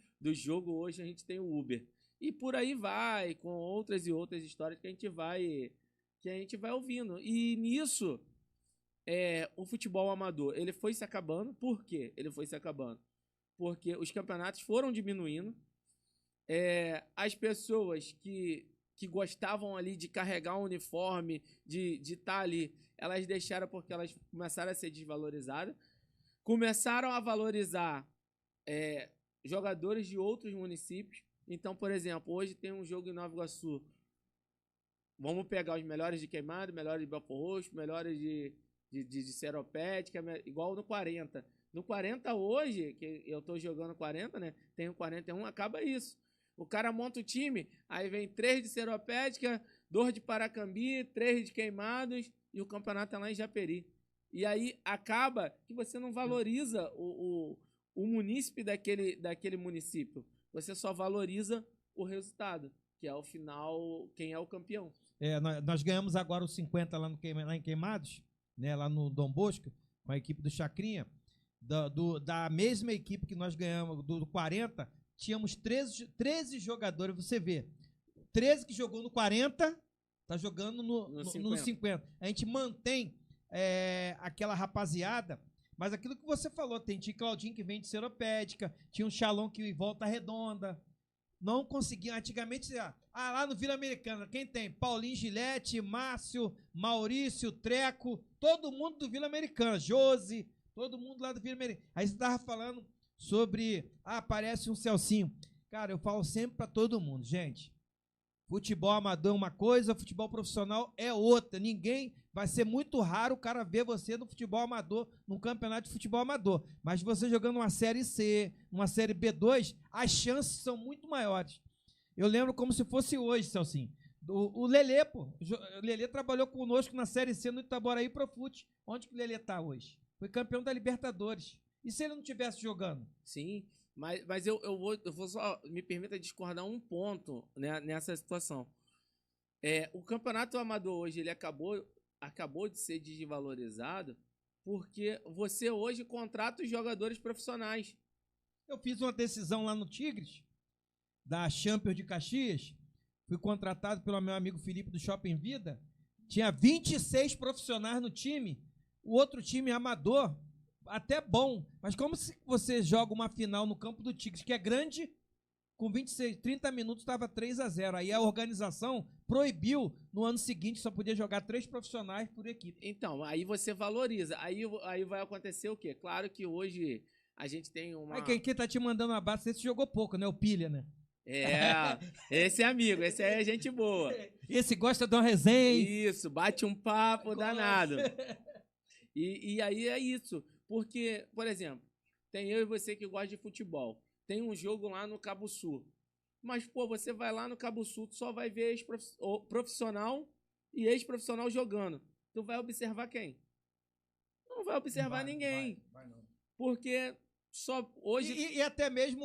hoje a gente tem o Uber. E por aí vai, com outras e outras histórias que a gente vai ouvindo. E nisso, o futebol amador, ele foi se acabando. Por quê? Ele foi se acabando. Porque os campeonatos foram diminuindo. As pessoas que gostavam ali de carregar o uniforme, de estar ali, elas deixaram porque elas começaram a ser desvalorizadas. Começaram a valorizar jogadores de outros municípios. Então, por exemplo, hoje tem um jogo em Nova Iguaçu. Vamos pegar os melhores de Queimado, melhores de Belfort Roxo, melhores de Seropédica, igual no 40. No 40 hoje, que eu tô jogando 40, né? Tem o 41, acaba isso. O cara monta o time, aí vem 3 de Seropédica, 2 de Paracambi, 3 de Queimados e o campeonato é lá em Japeri. E aí acaba que você não valoriza o munícipe daquele município. Você só valoriza o resultado, que é ao final quem é o campeão. Nós ganhamos agora os 50 lá em Queimados, né, lá no Dom Bosco, com a equipe do Chacrinha. Da mesma equipe que nós ganhamos, do 40, tínhamos 13 jogadores. Você vê, 13 que jogou no 40, tá jogando no 50. A gente mantém aquela rapaziada, mas aquilo que você falou, tinha Claudinho que vem de Seropédica, tinha um Xalão que volta redonda. Não conseguia, antigamente, lá no Vila Americana, quem tem? Paulinho Gilete, Márcio, Maurício, Treco, todo mundo do Vila Americana, Josi, todo mundo lá do Vila Americana. Aí você tava falando sobre, aparece um Celcinho. Cara, eu falo sempre pra todo mundo, gente, futebol amador é uma coisa, futebol profissional é outra. Vai ser muito raro o cara ver você no futebol amador, num campeonato de futebol amador. Mas você jogando uma Série C, uma Série B2, as chances são muito maiores. Eu lembro como se fosse hoje, Celcinho. O Lelê, pô. O Lelê trabalhou conosco na Série C no Itaboraí Profute. Onde que o Lelê tá hoje? Foi campeão da Libertadores. E se ele não estivesse jogando? Sim, mas eu vou só... Me permita discordar um ponto, né, nessa situação. O campeonato amador hoje, ele acabou de ser desvalorizado Porque você hoje contrata os jogadores profissionais. Eu fiz uma decisão lá no Tigres, da Champions de Caxias. Fui contratado pelo meu amigo Felipe do Shopping Vida. Tinha 26 profissionais no time. O outro time amador, até bom. Mas como se você joga uma final no campo do Tigres, que é grande, com 26, 30 minutos estava 3-0. Aí a organização proibiu, no ano seguinte, só podia jogar 3 profissionais por equipe. Então, aí você valoriza. Aí vai acontecer o quê? Claro que hoje a gente tem uma... Aí quem tá te mandando um abraço, esse jogou pouco, né? O Pilha, né? Esse é amigo, esse aí é gente boa. Esse gosta de uma resenha. Isso, bate um papo danado. E aí é isso. Porque, por exemplo, tem eu e você que gosta de futebol. Tem um jogo lá no Cabo Sul. Mas, pô, você vai lá no Cabo Sul, tu só vai ver profissional e ex-profissional jogando. Tu vai observar quem? Não vai observar ninguém. Vai não. Porque só hoje... E até mesmo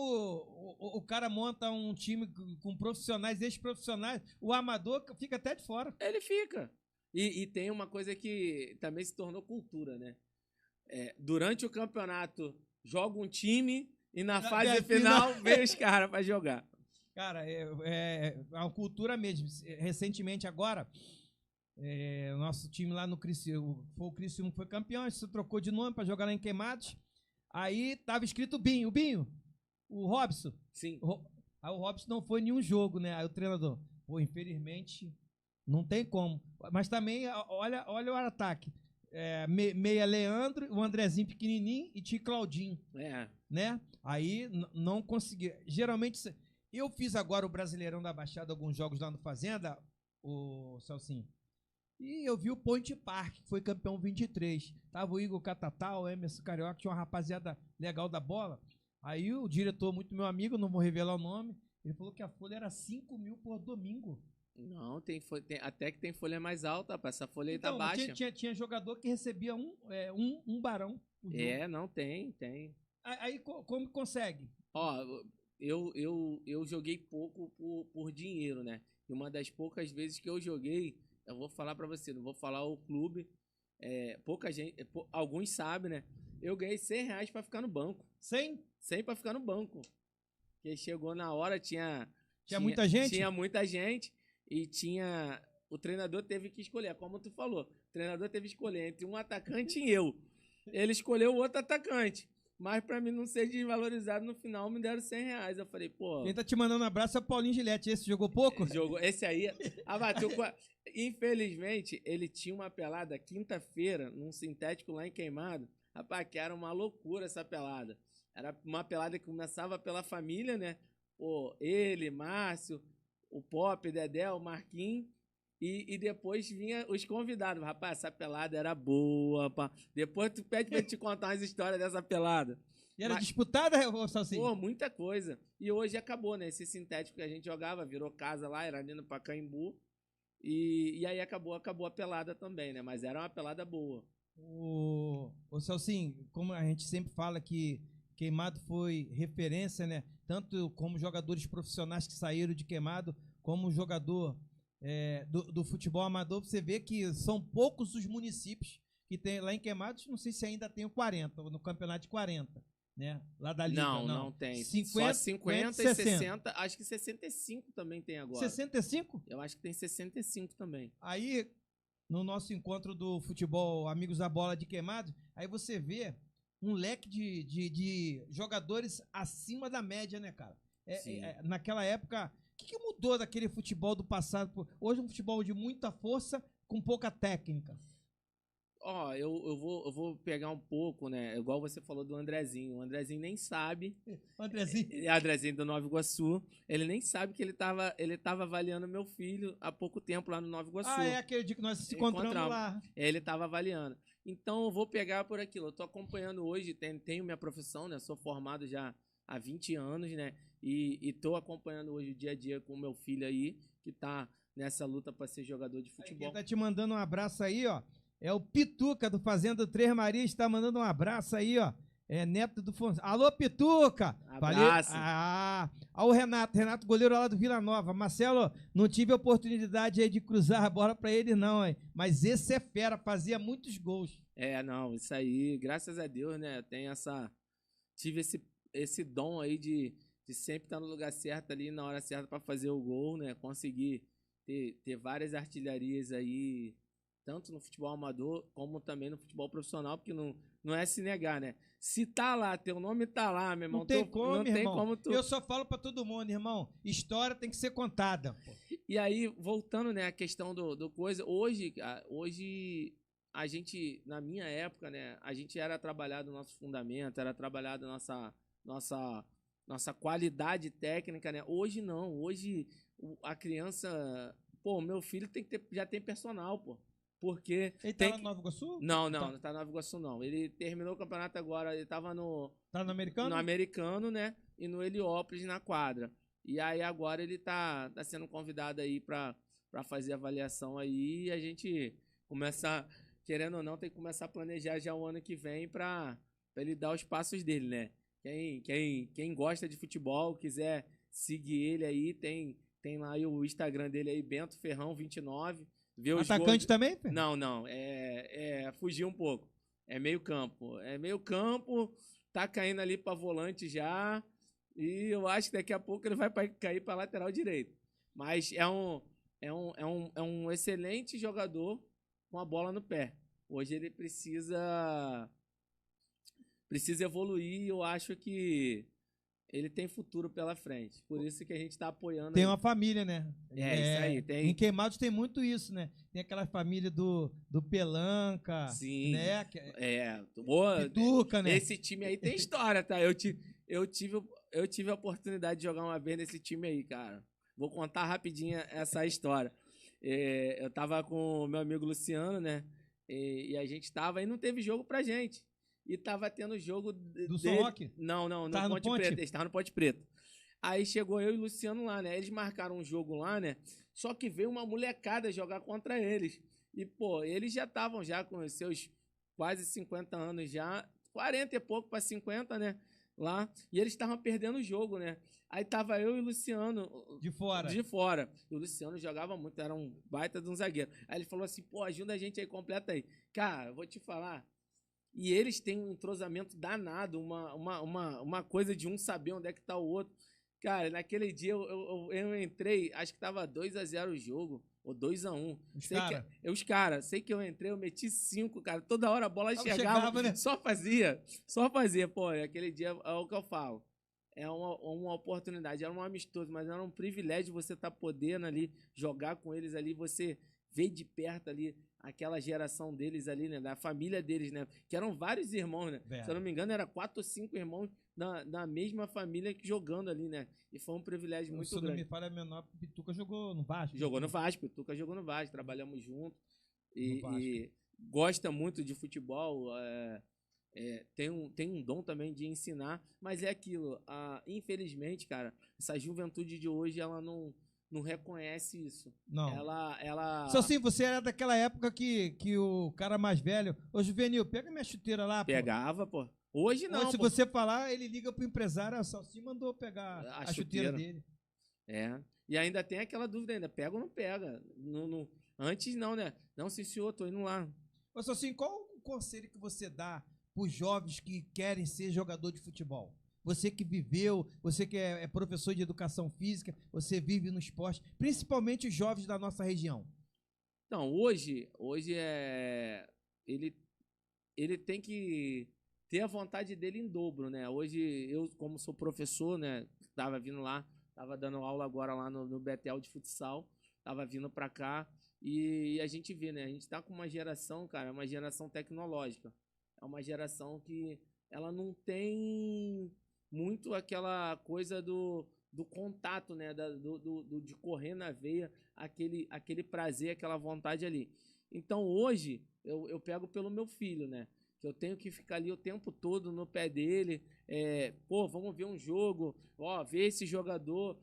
o cara monta um time com profissionais, ex-profissionais, o amador fica até de fora. Ele fica. E tem uma coisa que também se tornou cultura, né? Durante o campeonato, joga um time e na fase final vem os caras pra jogar. Cara, é uma cultura mesmo. Recentemente agora, o nosso time lá no Criciúma, o Criciúma foi campeão, a gente se trocou de nome pra jogar lá em Queimados. Aí tava escrito Binho, o Robson. Sim. Aí o Robson não foi em nenhum jogo, né? Aí o treinador, pô, infelizmente, não tem como. Mas também, olha o ataque. Meia Leandro, o Andrezinho pequenininho e tinha Claudinho. Né? Aí não consegui. Geralmente, eu fiz agora o Brasileirão da Baixada, alguns jogos lá no Fazenda, o Celcinho. E eu vi o Point Park, que foi campeão 23. Tava o Igor Catatal, o Emerson Carioca, tinha uma rapaziada legal da bola. Aí o diretor, muito meu amigo, não vou revelar o nome, ele falou que a folha era 5 mil por domingo. Não, até que tem folha mais alta, rapaz. Essa folha aí então, tá baixa. Tinha jogador que recebia um barão. Não, tem. Aí como consegue? Ó, eu joguei pouco por dinheiro, né? E uma das poucas vezes que eu joguei, eu vou falar pra você, não vou falar o clube, pouca gente, alguns sabem, né? Eu ganhei R$100 pra ficar no banco. 100 pra ficar no banco. Porque chegou na hora, tinha muita gente? Tinha muita gente e o treinador teve que escolher, como tu falou, o treinador teve que escolher entre um atacante e eu. Ele escolheu o outro atacante. Mas pra mim não ser desvalorizado, no final me deram R$100. Eu falei, pô... Quem tá te mandando um abraço é o Paulinho Gilete. Esse jogou pouco? Esse aí abateu com Infelizmente, ele tinha uma pelada quinta-feira, num sintético lá em Queimado. Rapaz, que era uma loucura essa pelada. Era uma pelada que começava pela família, né? Ele, Márcio, o Pop, Dedé, o Marquinhos. E depois vinha os convidados. Rapaz, essa pelada era boa, rapaz. Depois tu pede pra te contar umas histórias dessa pelada. E era disputada, Salsinha? Pô, muita coisa. E hoje acabou, né? Esse sintético que a gente jogava, virou casa lá, era ali no Pacaembu. E aí acabou a pelada também, né? Mas era uma pelada boa. Ô Salsinha, como a gente sempre fala que Queimado foi referência, né? Tanto como jogadores profissionais que saíram de Queimado, como jogador... do futebol amador, você vê que são poucos os municípios que tem lá em Queimados, não sei se ainda tem o 40, no campeonato de 40, né? Lá da Liga. Não tem. 50, só 50 e 60, acho que 65 também tem agora. 65? Eu acho que tem 65 também. Aí, no nosso encontro do futebol Amigos da Bola de Queimados, aí você vê um leque de jogadores acima da média, né, cara? Naquela época... O que mudou daquele futebol do passado? Hoje é um futebol de muita força com pouca técnica. Eu vou pegar um pouco, né? Igual você falou do Andrezinho. O Andrezinho nem sabe. O Andrezinho? Andrezinho do Nova Iguaçu. Ele nem sabe que ele tava avaliando meu filho há pouco tempo lá no Nova Iguaçu. Aquele dia que nós se encontramos lá. Ele tava avaliando. Então eu vou pegar por aquilo. Eu tô acompanhando hoje, tenho minha profissão, né? Sou formado já há 20 anos, né? E tô acompanhando hoje o dia a dia com o meu filho aí, que tá nessa luta para ser jogador de futebol. Quem tá te mandando um abraço aí, ó, é o Pituca do Fazenda Três Marias, tá mandando um abraço aí, ó. neto do Fonseca. Alô, Pituca! Abraço. O Renato, goleiro lá do Vila Nova. Marcelo, não tive oportunidade aí de cruzar a bola pra ele não, hein? Mas esse é fera, fazia muitos gols. Não, isso aí, graças a Deus, né, tive esse dom aí de sempre estar no lugar certo ali, na hora certa pra fazer o gol, né, conseguir ter várias artilharias aí, tanto no futebol amador, como também no futebol profissional, porque não é se negar, né? Se tá lá, teu nome tá lá, meu irmão. Não tem como tu... Eu só falo pra todo mundo, irmão, história tem que ser contada. Pô. E aí, voltando, né, a questão do coisa, hoje a gente, na minha época, né, a gente era trabalhado o nosso fundamento, era trabalhado nossa qualidade técnica, né? Hoje não, hoje a criança, pô, meu filho já tem personal, pô. Porque ele tá no Nova Iguaçu? Não tá no Nova Iguaçu, não. Ele terminou o campeonato agora, ele tava Tá no Americano? No Americano, né? E no Heliópolis, na quadra. E aí agora ele tá sendo convidado aí pra fazer avaliação aí e a gente começar, querendo ou não, tem que começar a planejar já o ano que vem pra ele dar os passos dele, né? Quem gosta de futebol, quiser seguir ele aí, tem lá o Instagram dele aí, Bento Ferrão 29. Atacante também? Não. Fugir um pouco. É meio campo. Tá caindo ali pra volante já. E eu acho que daqui a pouco ele vai cair pra lateral direito. Mas é um excelente jogador com a bola no pé. Hoje ele precisa evoluir e eu acho que ele tem futuro pela frente. Por isso que a gente tá apoiando. Tem uma família, né? Isso aí. Em Queimados tem muito isso, né? Tem aquela família do Pelanca. Sim. Né? Pituca, né? Esse time aí tem história, tá? Eu tive a oportunidade de jogar uma vez nesse time aí, cara. Vou contar rapidinho essa história. Eu tava com o meu amigo Luciano, né? E a gente tava, e não teve jogo pra gente. E tava tendo jogo do São Roque? Não, no Ponte Preta. Eles estavam no Ponte Preta. Aí chegou eu e o Luciano lá, né? Eles marcaram um jogo lá, né? Só que veio uma molecada jogar contra eles. E, pô, eles já estavam já com os seus quase 50 anos já, 40 e pouco para 50, né? Lá. E eles estavam perdendo o jogo, né? Aí tava eu e o Luciano. De fora. E o Luciano jogava muito, era um baita de um zagueiro. Aí ele falou assim, pô, ajuda a gente aí, completa aí. Cara, vou te falar. E eles têm um entrosamento danado, uma coisa de um saber onde é que tá o outro. Cara, naquele dia eu entrei, acho que tava 2-0 o jogo, ou 2-1. Os caras, sei que eu entrei, eu meti 5, cara. Toda hora a bola chegava, né? Só fazia. Pô, aquele dia é o que eu falo. É uma oportunidade, era um amistoso, mas era um privilégio você estar podendo ali jogar com eles ali, você ver de perto ali aquela geração deles ali, né? Da família deles, né? Que eram vários irmãos, né? Se eu não me engano, era 4 ou 5 irmãos da mesma família que jogando ali, né? E foi um privilégio muito grande. Se não me falha menor, Pituca jogou no Vasco. Pituca jogou no Vasco, trabalhamos juntos. E gosta muito de futebol, tem um dom também de ensinar, mas é aquilo, infelizmente, cara, essa juventude de hoje, ela não reconhece isso. Não. Ela... Só assim, você era daquela época que o cara mais velho... Ô, Juvenil, pega minha chuteira lá, Pegava, pô. Hoje não, Hoje, se você falar, ele liga pro empresário, a Salsi mandou pegar a chuteira dele. E ainda tem aquela dúvida ainda, pega ou não pega? Antes não, né? Não, sim, senhor, tô indo lá. Ô, Salsi, qual o conselho que você dá pros jovens que querem ser jogador de futebol? Você que viveu, você que é professor de educação física, você vive no esporte, principalmente os jovens da nossa região. Então, hoje ele tem que ter a vontade dele em dobro, né? Hoje, eu, como sou professor, né? Tava vindo lá, tava dando aula agora lá no Betel de futsal, tava vindo pra cá e a gente vê, né? A gente tá com uma geração, cara, uma geração tecnológica. É uma geração que ela não tem muito aquela coisa do contato, né? De correr na veia, aquele prazer, aquela vontade ali. Então, hoje, eu pego pelo meu filho, né? Que eu tenho que ficar ali o tempo todo no pé dele. Vamos ver um jogo, ver esse jogador,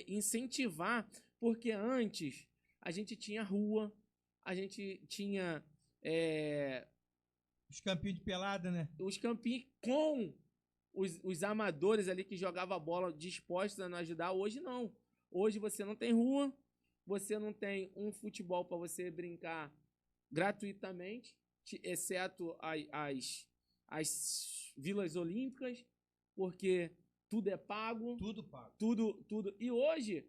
incentivar. Porque antes, a gente tinha rua, a gente tinha Os campinhos de pelada, né? Os campinhos com os amadores ali que jogavam a bola dispostos a nos ajudar. Hoje não. Hoje você não tem rua, você não tem um futebol para você brincar gratuitamente, exceto as vilas olímpicas, porque tudo é pago. Tudo pago. Tudo. E hoje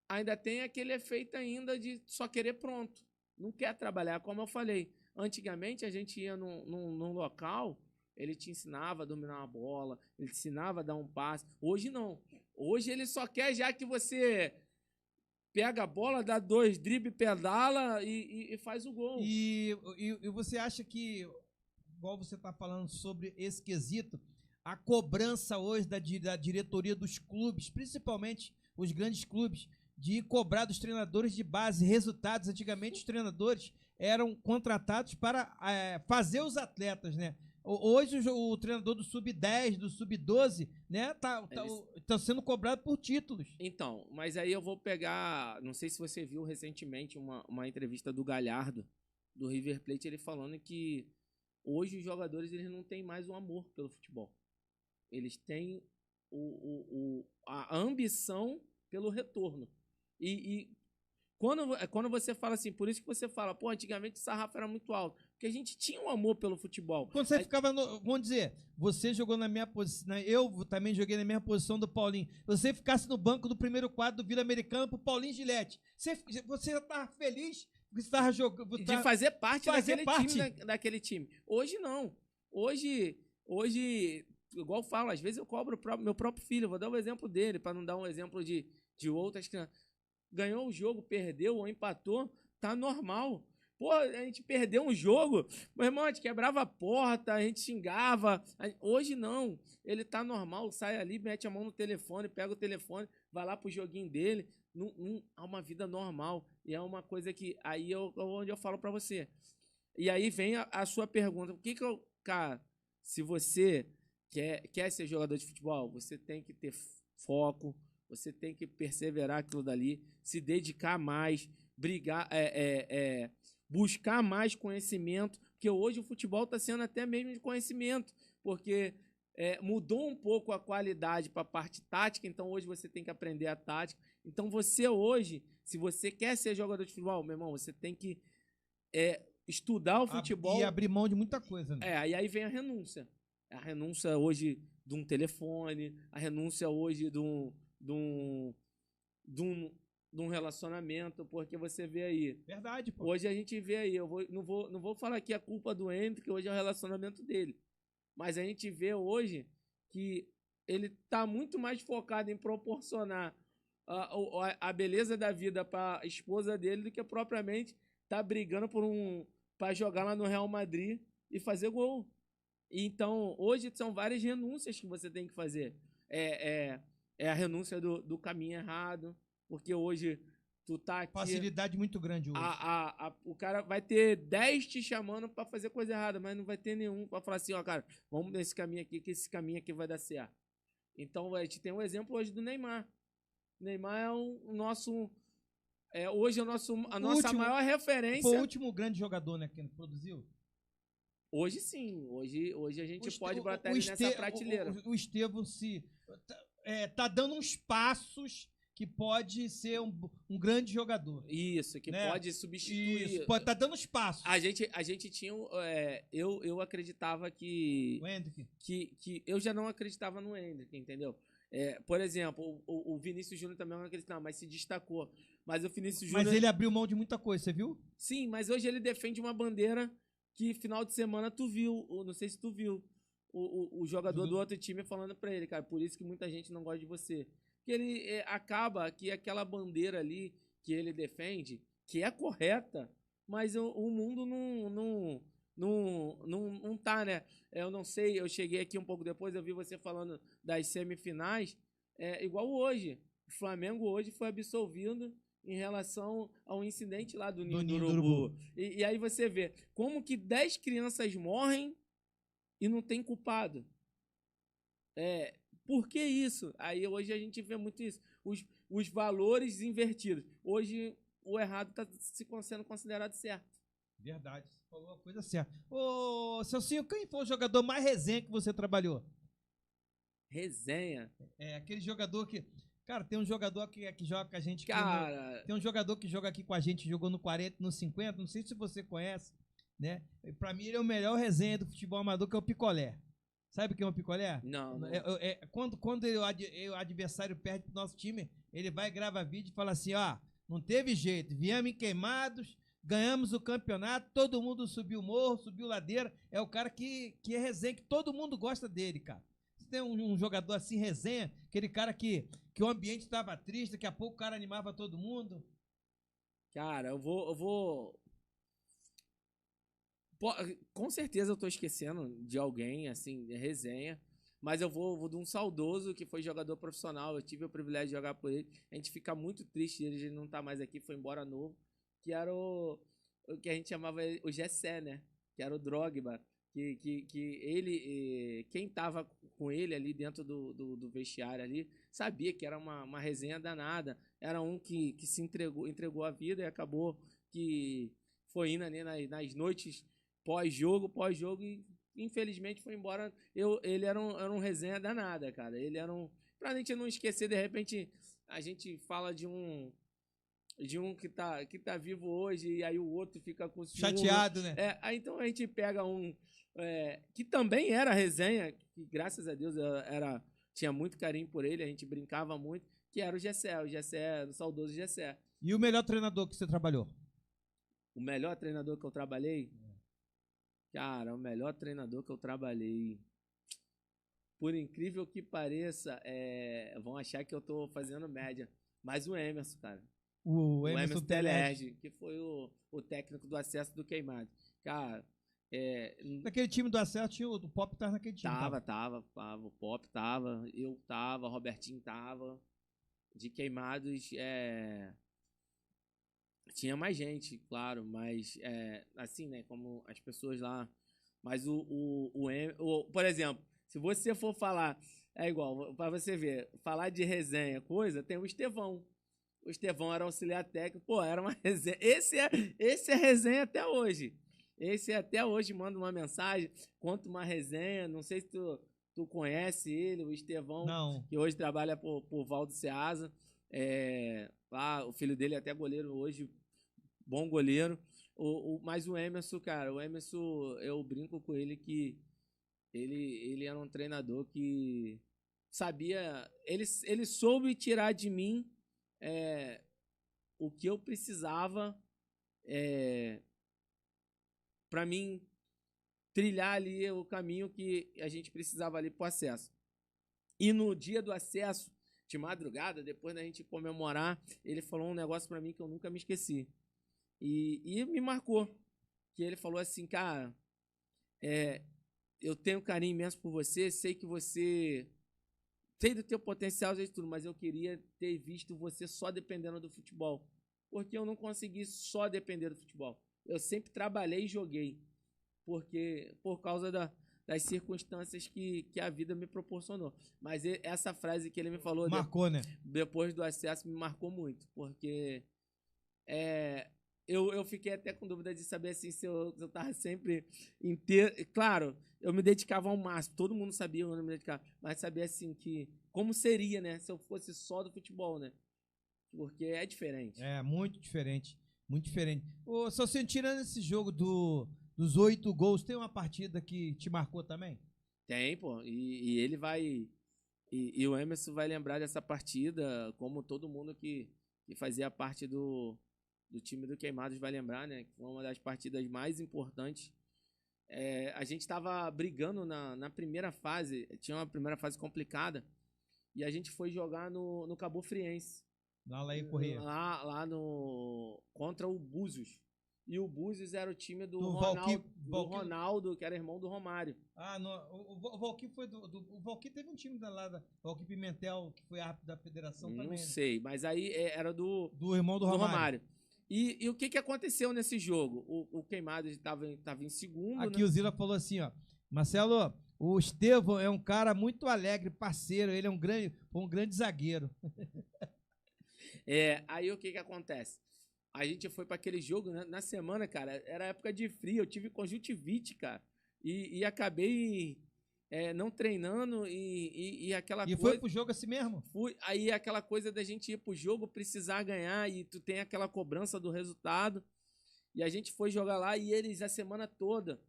ainda tem aquele efeito ainda de só querer pronto. Não quer trabalhar, como eu falei. Antigamente a gente ia num local, ele te ensinava a dominar uma bola, ele te ensinava a dar um passe. Hoje não. Hoje ele só quer já que você pega a bola, dá 2 dribles, pedala e faz o gol. E você acha que, igual você está falando sobre esse quesito, a cobrança hoje da diretoria dos clubes, principalmente os grandes clubes, de cobrar dos treinadores de base resultados. Antigamente os treinadores eram contratados para fazer os atletas, né? Hoje o treinador do Sub-10, do Sub-12, né, tá sendo cobrado por títulos. Então, mas aí eu vou pegar, não sei se você viu recentemente uma entrevista do Galhardo, do River Plate, ele falando que hoje os jogadores eles não têm mais o amor pelo futebol. Eles têm a ambição pelo retorno. E quando você fala assim, por isso que você fala, pô, antigamente o sarrafo era muito alto, porque a gente tinha um amor pelo futebol. Quando você ficava, vamos dizer, você jogou na minha posição, eu também joguei na mesma posição do Paulinho, você ficasse no banco do primeiro quadro do Vila Americana pro Paulinho Gillette, você já estava feliz porque você estava jogando... De fazer parte daquele time. Hoje não. Hoje, igual eu falo, às vezes eu cobro meu próprio filho, vou dar um exemplo dele, para não dar um exemplo de outras crianças. Ganhou o jogo, perdeu ou empatou, tá normal. Pô, a gente perdeu um jogo, meu irmão, a gente quebrava a porta, a gente xingava. Hoje não, ele tá normal, sai ali, mete a mão no telefone, pega o telefone, vai lá pro joguinho dele. Há uma vida normal. E é uma coisa que aí onde eu falo pra você. E aí vem a sua pergunta. Por que eu, cara, se você quer ser jogador de futebol, você tem que ter foco, você tem que perseverar aquilo dali, se dedicar mais, brigar, buscar mais conhecimento, porque hoje o futebol está sendo até mesmo de conhecimento, porque mudou um pouco a qualidade para a parte tática, então hoje você tem que aprender a tática. Então você hoje, se você quer ser jogador de futebol, meu irmão, você tem que estudar o futebol. E abrir mão de muita coisa, né? E aí vem a renúncia. A renúncia hoje de um telefone, a renúncia hoje de um relacionamento, porque você vê aí. Verdade, pô. Hoje a gente vê aí, não vou falar que a culpa do Hendrick hoje é o relacionamento dele, mas a gente vê hoje que ele tá muito mais focado em proporcionar a beleza da vida para a esposa dele do que propriamente tá brigando para jogar lá no Real Madrid e fazer gol. Então, hoje são várias renúncias que você tem que fazer. É a renúncia do caminho errado, porque hoje tu tá aqui... Facilidade muito grande hoje. O cara vai ter 10 te chamando pra fazer coisa errada, mas não vai ter nenhum pra falar assim, ó, cara, vamos nesse caminho aqui, que esse caminho aqui vai dar certo. Então, a gente tem um exemplo hoje do Neymar. O Neymar é o nosso... hoje a nossa maior referência... Foi o último grande jogador, né, que produziu? Hoje sim. Hoje a gente pode botar ele nessa prateleira. O Estevão tá dando uns passos que pode ser um grande jogador. Isso, que né? pode substituir. Isso, pode tá dando uns passos. A gente tinha... eu acreditava que... O Hendrick. Que eu já não acreditava no Hendrick, entendeu? Por exemplo, o Vinícius Júnior também não acreditava, mas se destacou. Mas o Vinícius Júnior... Mas ele abriu mão de muita coisa, você viu? Sim, mas hoje ele defende uma bandeira que final de semana tu viu, não sei se tu viu, o jogador do outro time falando pra ele, cara, por isso que muita gente não gosta de você. Porque ele acaba que aquela bandeira ali que ele defende, que é correta, mas o mundo não tá, né? Eu não sei, eu cheguei aqui um pouco depois, eu vi você falando das semifinais, igual hoje. O Flamengo hoje foi absolvido em relação ao incidente lá do Ninho do Urubu. E aí você vê como que 10 crianças morrem e não tem culpado. Por que isso? Aí hoje a gente vê muito isso. Os valores invertidos. Hoje o errado está sendo considerado certo. Verdade, você falou a coisa certa. Ô, Celcinho, quem foi o jogador mais resenha que você trabalhou? Resenha? É, aquele jogador que... Cara, tem um jogador que joga com a gente... Cara... Tem um jogador que joga aqui com a gente, jogou no 40, no 50, não sei se você conhece, né? Pra mim ele é o melhor resenha do futebol amador, que é o Picolé. Sabe quem é o Picolé? Não. Quando o adversário perde pro nosso time, ele vai, grava vídeo e fala assim, ó, não teve jeito, viemos em Queimados, ganhamos o campeonato, todo mundo subiu o morro, subiu ladeira, é o cara que é resenha, que todo mundo gosta dele, cara. Você tem um jogador assim, resenha, aquele cara que o ambiente estava triste, daqui a pouco o cara animava todo mundo? Cara, eu vou... Pô, com certeza eu tô esquecendo de alguém, assim, resenha, mas eu vou de um saudoso que foi jogador profissional, eu tive o privilégio de jogar por ele, a gente fica muito triste, ele não tá mais aqui, foi embora novo, que era o que a gente chamava o Gessé, né, que era o Drogba, que ele, quem tava com ele ali dentro do vestiário ali, sabia que era uma resenha danada, era um que se entregou a vida e acabou que foi indo ali nas noites pós-jogo e infelizmente foi embora. Ele era um resenha danada, cara. Ele era pra gente não esquecer, de repente, a gente fala de um que tá vivo hoje e aí o outro fica com ciúme. Chateado, né? Aí então a gente pega que também era resenha, que graças a Deus tinha muito carinho por ele, a gente brincava muito, que era o Gessé, o saudoso Gessé. E o melhor treinador que você trabalhou? O melhor treinador que eu trabalhei? Cara, o melhor treinador que eu trabalhei, por incrível que pareça, vão achar que eu tô fazendo média, mas o Emerson, cara. O Emerson Telerge, que foi o técnico do acesso do Queimado. Cara, naquele time do acesso, o Pop tava naquele time. Tava. O Pop tava, eu tava, o Robertinho tava. De Queimados, tinha mais gente, claro, mas assim, né, como as pessoas lá. Mas por exemplo, se você for falar, é igual, para você ver, falar de resenha, tem o Estevão. O Estevão era auxiliar técnico, pô, era uma resenha. Esse é resenha até hoje. Esse até hoje manda uma mensagem, conta uma resenha, não sei se tu conhece ele, o Estevão, não, que hoje trabalha por Valdo Ceasa. Lá, o filho dele é até goleiro hoje, bom goleiro. Mas o Emerson, cara, eu brinco com ele que ele era um treinador que sabia, ele soube tirar de mim o que eu precisava para mim trilhar ali o caminho que a gente precisava ali pro acesso. E no dia do acesso, de madrugada, depois da gente comemorar, ele falou um negócio para mim que eu nunca me esqueci. E me marcou. Que ele falou assim, cara, eu tenho carinho imenso por você, sei que você sei do teu potencial, sei de tudo, mas eu queria ter visto você só dependendo do futebol. Porque eu não consegui só depender do futebol. Eu sempre trabalhei e joguei. Por causa das circunstâncias que a vida me proporcionou. Mas essa frase que ele me falou... Marcou, né? Depois do acesso, me marcou muito. Porque eu fiquei até com dúvida de saber assim, se eu tava sempre inteiro. Claro, eu me dedicava ao máximo. Todo mundo sabia onde eu me dedicava. Mas sabia assim que... Como seria, né? Se eu fosse só do futebol, né? Porque é diferente. Muito diferente. Muito diferente. Ô, Celcinho, tirando esse jogo dos 8 gols, tem uma partida que te marcou também? Tem, pô. E ele vai... E o Emerson vai lembrar dessa partida, como todo mundo que fazia parte do time do Queimados vai lembrar, né? Foi uma das partidas mais importantes. A gente estava brigando na primeira fase, tinha uma primeira fase complicada, e a gente foi jogar no Cabo Friense. Lá em Correia. Lá contra o Búzios. E o Búzios era o time do Ronaldo, que era irmão do Romário. O Valquí foi o Valquí teve um time lá, o Valquí Pimentel, que foi árbitro da federação também. Não sei, mas aí era do irmão do Romário. E o que aconteceu nesse jogo? O Queimados estava em segundo. Aqui, né? O Zila falou assim, ó. Marcelo, o Estevão é um cara muito alegre, parceiro. Ele é um grande zagueiro. Aí o que acontece? a gente foi pra aquele jogo, né? Na semana, cara, era época de frio, eu tive conjuntivite, cara. E acabei não treinando e aquela coisa... E foi pro jogo assim mesmo? Fui, aí aquela coisa da gente ir pro jogo, precisar ganhar, e tu tem aquela cobrança do resultado. E a gente foi jogar lá e eles, a semana toda,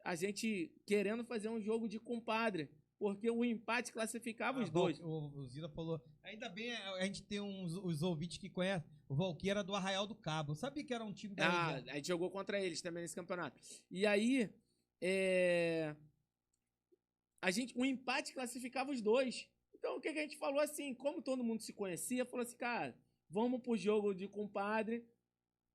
a gente querendo fazer um jogo de compadre, porque o empate classificava os dois. O Zila falou, ainda bem a gente tem os ouvintes que conhecem, o Valqueira era do Arraial do Cabo, eu sabia que era um time da região. A gente jogou contra eles também nesse campeonato. E aí, o empate classificava os dois. Então, o que a gente falou assim, como todo mundo se conhecia, falou assim, cara, vamos pro jogo de compadre,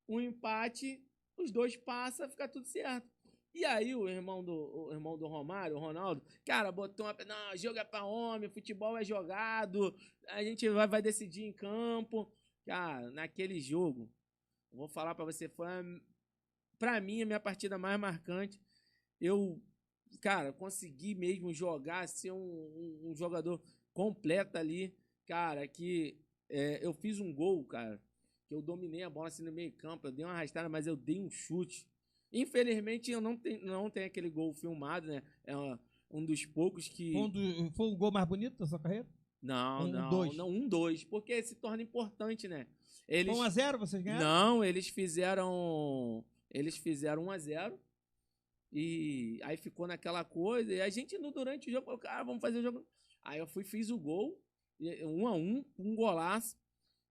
um empate, os dois passam, fica tudo certo. E aí o irmão do Romário, o Ronaldo, cara, botou não, jogo é pra homem, futebol é jogado, a gente vai decidir em campo. Cara, naquele jogo, vou falar pra você, foi pra mim a minha partida mais marcante. Eu, cara, consegui mesmo jogar, ser um jogador completo ali, cara, que eu fiz um gol, cara, que eu dominei a bola assim no meio campo, eu dei uma arrastada, mas eu dei um chute. Infelizmente, eu não tenho aquele gol filmado, né? É um dos poucos que... Foi o gol mais bonito da sua carreira? Não, 1-2, porque se torna importante, né? Foi 1-0, vocês ganharam? Não, eles fizeram 1-0 e aí ficou naquela coisa, e a gente, durante o jogo, falou, cara, vamos fazer o jogo. Aí eu fiz o gol, 1-1, um golaço,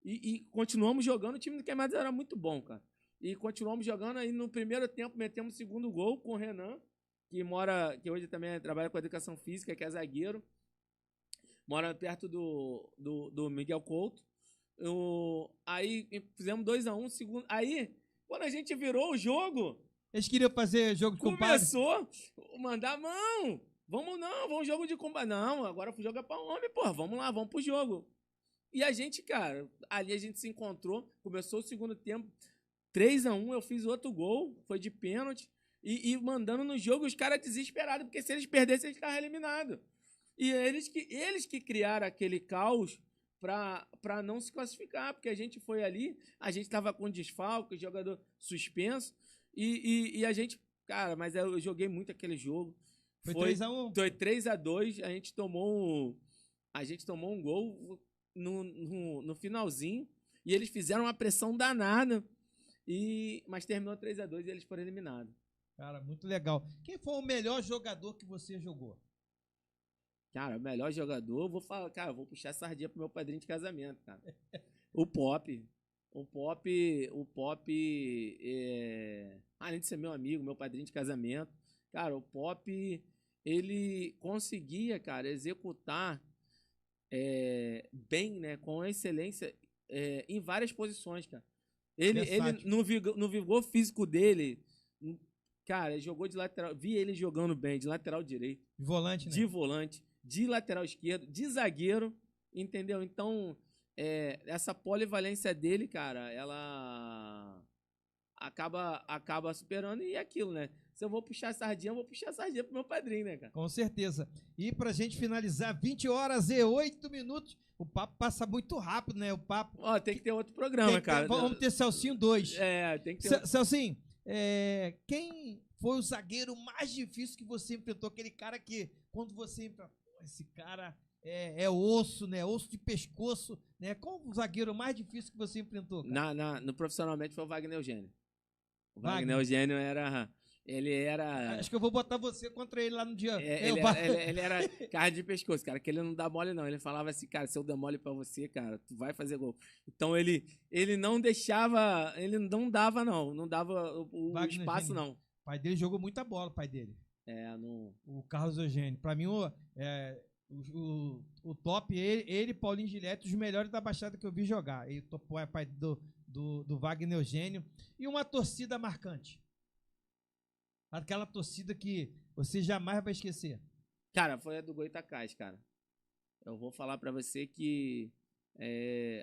e continuamos jogando. O time do Queimados era muito bom, cara. E continuamos jogando. Aí no primeiro tempo metemos o segundo gol com o Renan, que hoje também trabalha com educação física, que é zagueiro. Mora perto do Miguel Couto. Aí fizemos 2-1, segundo. Aí, quando a gente virou o jogo... Eles queriam fazer jogo de compadre? Começou a mandar mão. Vamos jogo de compadre. Não, agora o jogo é pra homem, pô. Vamos lá, vamos pro jogo. E a gente, cara, ali a gente se encontrou. Começou o segundo tempo, 3-1, eu fiz outro gol, foi de pênalti. E mandando no jogo, os caras desesperados, porque se eles perdessem, eles estavam eliminados. E eles que criaram aquele caos pra não se classificar, porque a gente foi ali, a gente tava com desfalque, jogador suspenso, e a gente, cara, mas eu joguei muito aquele jogo. Foi 3-1? Foi 3-2, a gente tomou um gol no finalzinho, e eles fizeram uma pressão danada, mas terminou 3-2 e eles foram eliminados. Cara, muito legal. Quem foi o melhor jogador que você jogou? Cara, o melhor jogador, eu vou falar, cara, eu vou puxar a sardinha pro meu padrinho de casamento, cara. O Pop, além de ser meu amigo, meu padrinho de casamento, cara, o Pop, ele conseguia, cara, executar bem, né, com excelência, em várias posições, cara. Ele no vigor físico dele, cara, ele jogou de lateral, vi ele jogando bem, de lateral direito. De volante, né? De volante, de lateral esquerdo, de zagueiro, entendeu? Então, essa polivalência dele, cara, ela acaba superando, e aquilo, né? Se eu vou puxar a sardinha, eu vou puxar a sardinha pro meu padrinho, né, cara? Com certeza. E pra gente finalizar, 20h08. O papo passa muito rápido, né? O papo... Ó, tem que ter outro programa, cara. Vamos ter Celcinho 2. Tem que ter... Celcinho, quem foi o zagueiro mais difícil que você enfrentou? Aquele cara que, quando você entra, esse cara é osso, né? Osso de pescoço, né? Qual o zagueiro mais difícil que você enfrentou, cara? No profissionalmente foi o Wagner Eugênio. O Wagner Eugênio ele era... Acho que eu vou botar você contra ele lá no dia. Ele era carne de pescoço, cara, que ele não dá mole, não. Ele falava assim, cara, se eu der mole pra você, cara, tu vai fazer gol. Então ele não deixava, ele não dava, não dava o espaço, não. O pai dele jogou muita bola, o pai dele. O Carlos Eugênio. Pra mim, o top, ele e Paulinho Gillette, os melhores da Baixada que eu vi jogar. Ele topou, pai do Wagner Eugênio. E uma torcida marcante. Aquela torcida que você jamais vai esquecer. Cara, foi a do Goitacás, cara. Eu vou falar pra você que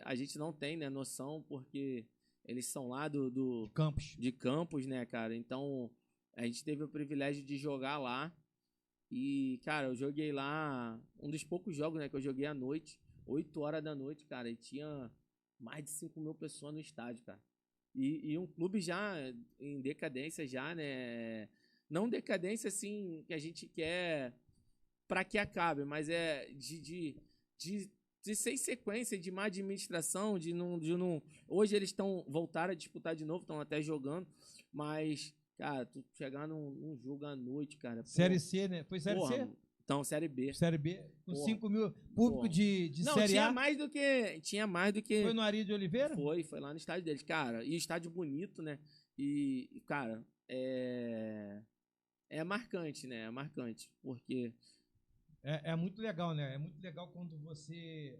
a gente não tem, né, noção, porque eles são lá de Campos, né, cara? Então, a gente teve o privilégio de jogar lá. E, cara, eu joguei lá, um dos poucos jogos, né, que eu joguei à noite, 8 horas da noite, cara, e tinha mais de 5 mil pessoas no estádio, cara. E um clube já em decadência já, né? Não decadência, assim, que a gente quer para que acabe, mas é de ser em sequência, de má administração, de não... Hoje eles voltaram a disputar de novo, estão até jogando, mas, cara, tu chegar num jogo à noite, cara... Série C, né? Foi Série C? Então, Série B. Série B, com 5 mil público de Série A. Não, tinha mais do que... Foi no Ari de Oliveira? Foi lá no estádio deles, cara. E estádio bonito, né? E, cara, é marcante, né? É marcante, porque... É muito legal, né? É muito legal quando você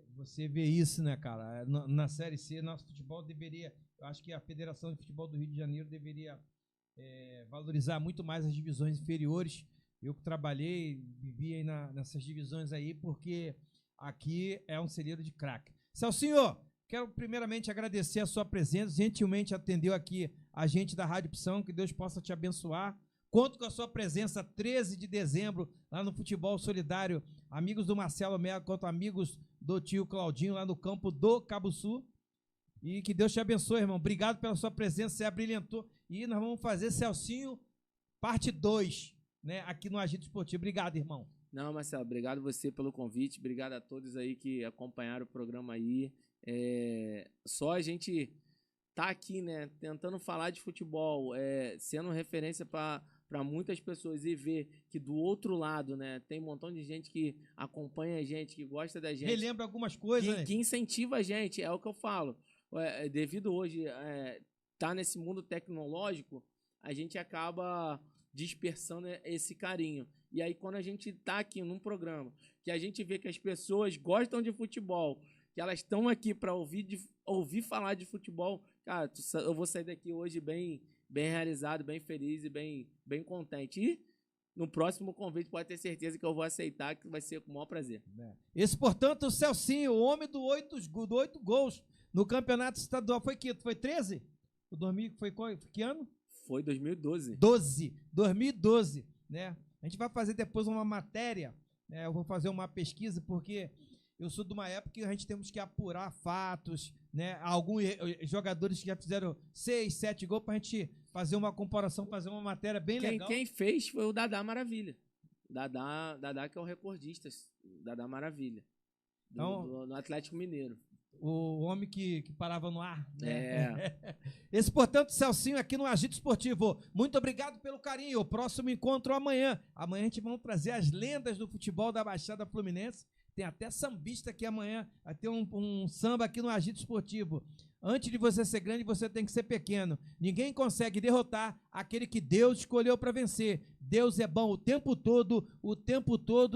vê isso, né, cara? Na Série C, nosso futebol deveria... Eu acho que a Federação de Futebol do Rio de Janeiro deveria valorizar muito mais as divisões inferiores. Eu que trabalhei, vivi aí nessas divisões aí, porque aqui é um celeiro de craque. Celcinho, quero primeiramente agradecer a sua presença, gentilmente atendeu aqui a gente da Rádio Opção, que Deus possa te abençoar. Conto com a sua presença 13 de dezembro, lá no Futebol Solidário, amigos do Marcelo Melo, quanto amigos do tio Claudinho, lá no campo do Cabo Sul. E que Deus te abençoe, irmão. Obrigado pela sua presença, você abrilhantou. E nós vamos fazer, Celcinho, parte 2. Né, aqui no Agito Esportivo. Obrigado, irmão. Não, Marcelo, obrigado você pelo convite, obrigado a todos aí que acompanharam o programa aí. Só a gente tá aqui, né, tentando falar de futebol, sendo referência para muitas pessoas e ver que do outro lado, né, tem um montão de gente que acompanha a gente, que gosta da gente. Relembra algumas coisas, que incentiva a gente, é o que eu falo. Devido hoje tá nesse mundo tecnológico, a gente acaba dispersando esse carinho. E aí, quando a gente tá aqui num programa, que a gente vê que as pessoas gostam de futebol, que elas estão aqui para ouvir falar de futebol, cara, eu vou sair daqui hoje bem realizado, bem feliz e bem contente. E no próximo convite pode ter certeza que eu vou aceitar, que vai ser com o maior prazer. Esse, portanto, o Celcinho, o homem do 8 gols no campeonato estadual, foi 13? O 2000 foi que ano? Foi 2012. 2012, né? A gente vai fazer depois uma matéria, né? Eu vou fazer uma pesquisa, porque eu sou de uma época que a gente temos que apurar fatos, né? Alguns jogadores que já fizeram 6, 7 gols, pra gente fazer uma comparação, fazer uma matéria bem legal. Quem fez foi o Dadá Maravilha. Dadá que é o recordista, Dadá Maravilha. Do Atlético Mineiro. O homem que parava no ar, né? Esse, portanto, Celcinho aqui no Agito Esportivo. Muito obrigado pelo carinho. O próximo encontro amanhã. Amanhã a gente vai trazer as lendas do futebol da Baixada Fluminense. Tem até sambista aqui amanhã. Vai ter um samba aqui no Agito Esportivo. Antes de você ser grande, você tem que ser pequeno. Ninguém consegue derrotar aquele que Deus escolheu para vencer. Deus é bom o tempo todo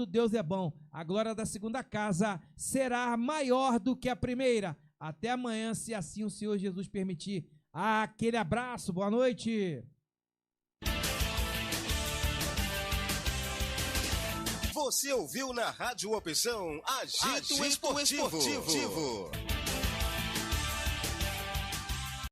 Deus é bom. A glória da segunda casa será maior do que a primeira. Até amanhã, se assim o Senhor Jesus permitir. Aquele abraço, boa noite. Você ouviu na Rádio Opção Agito Esportivo.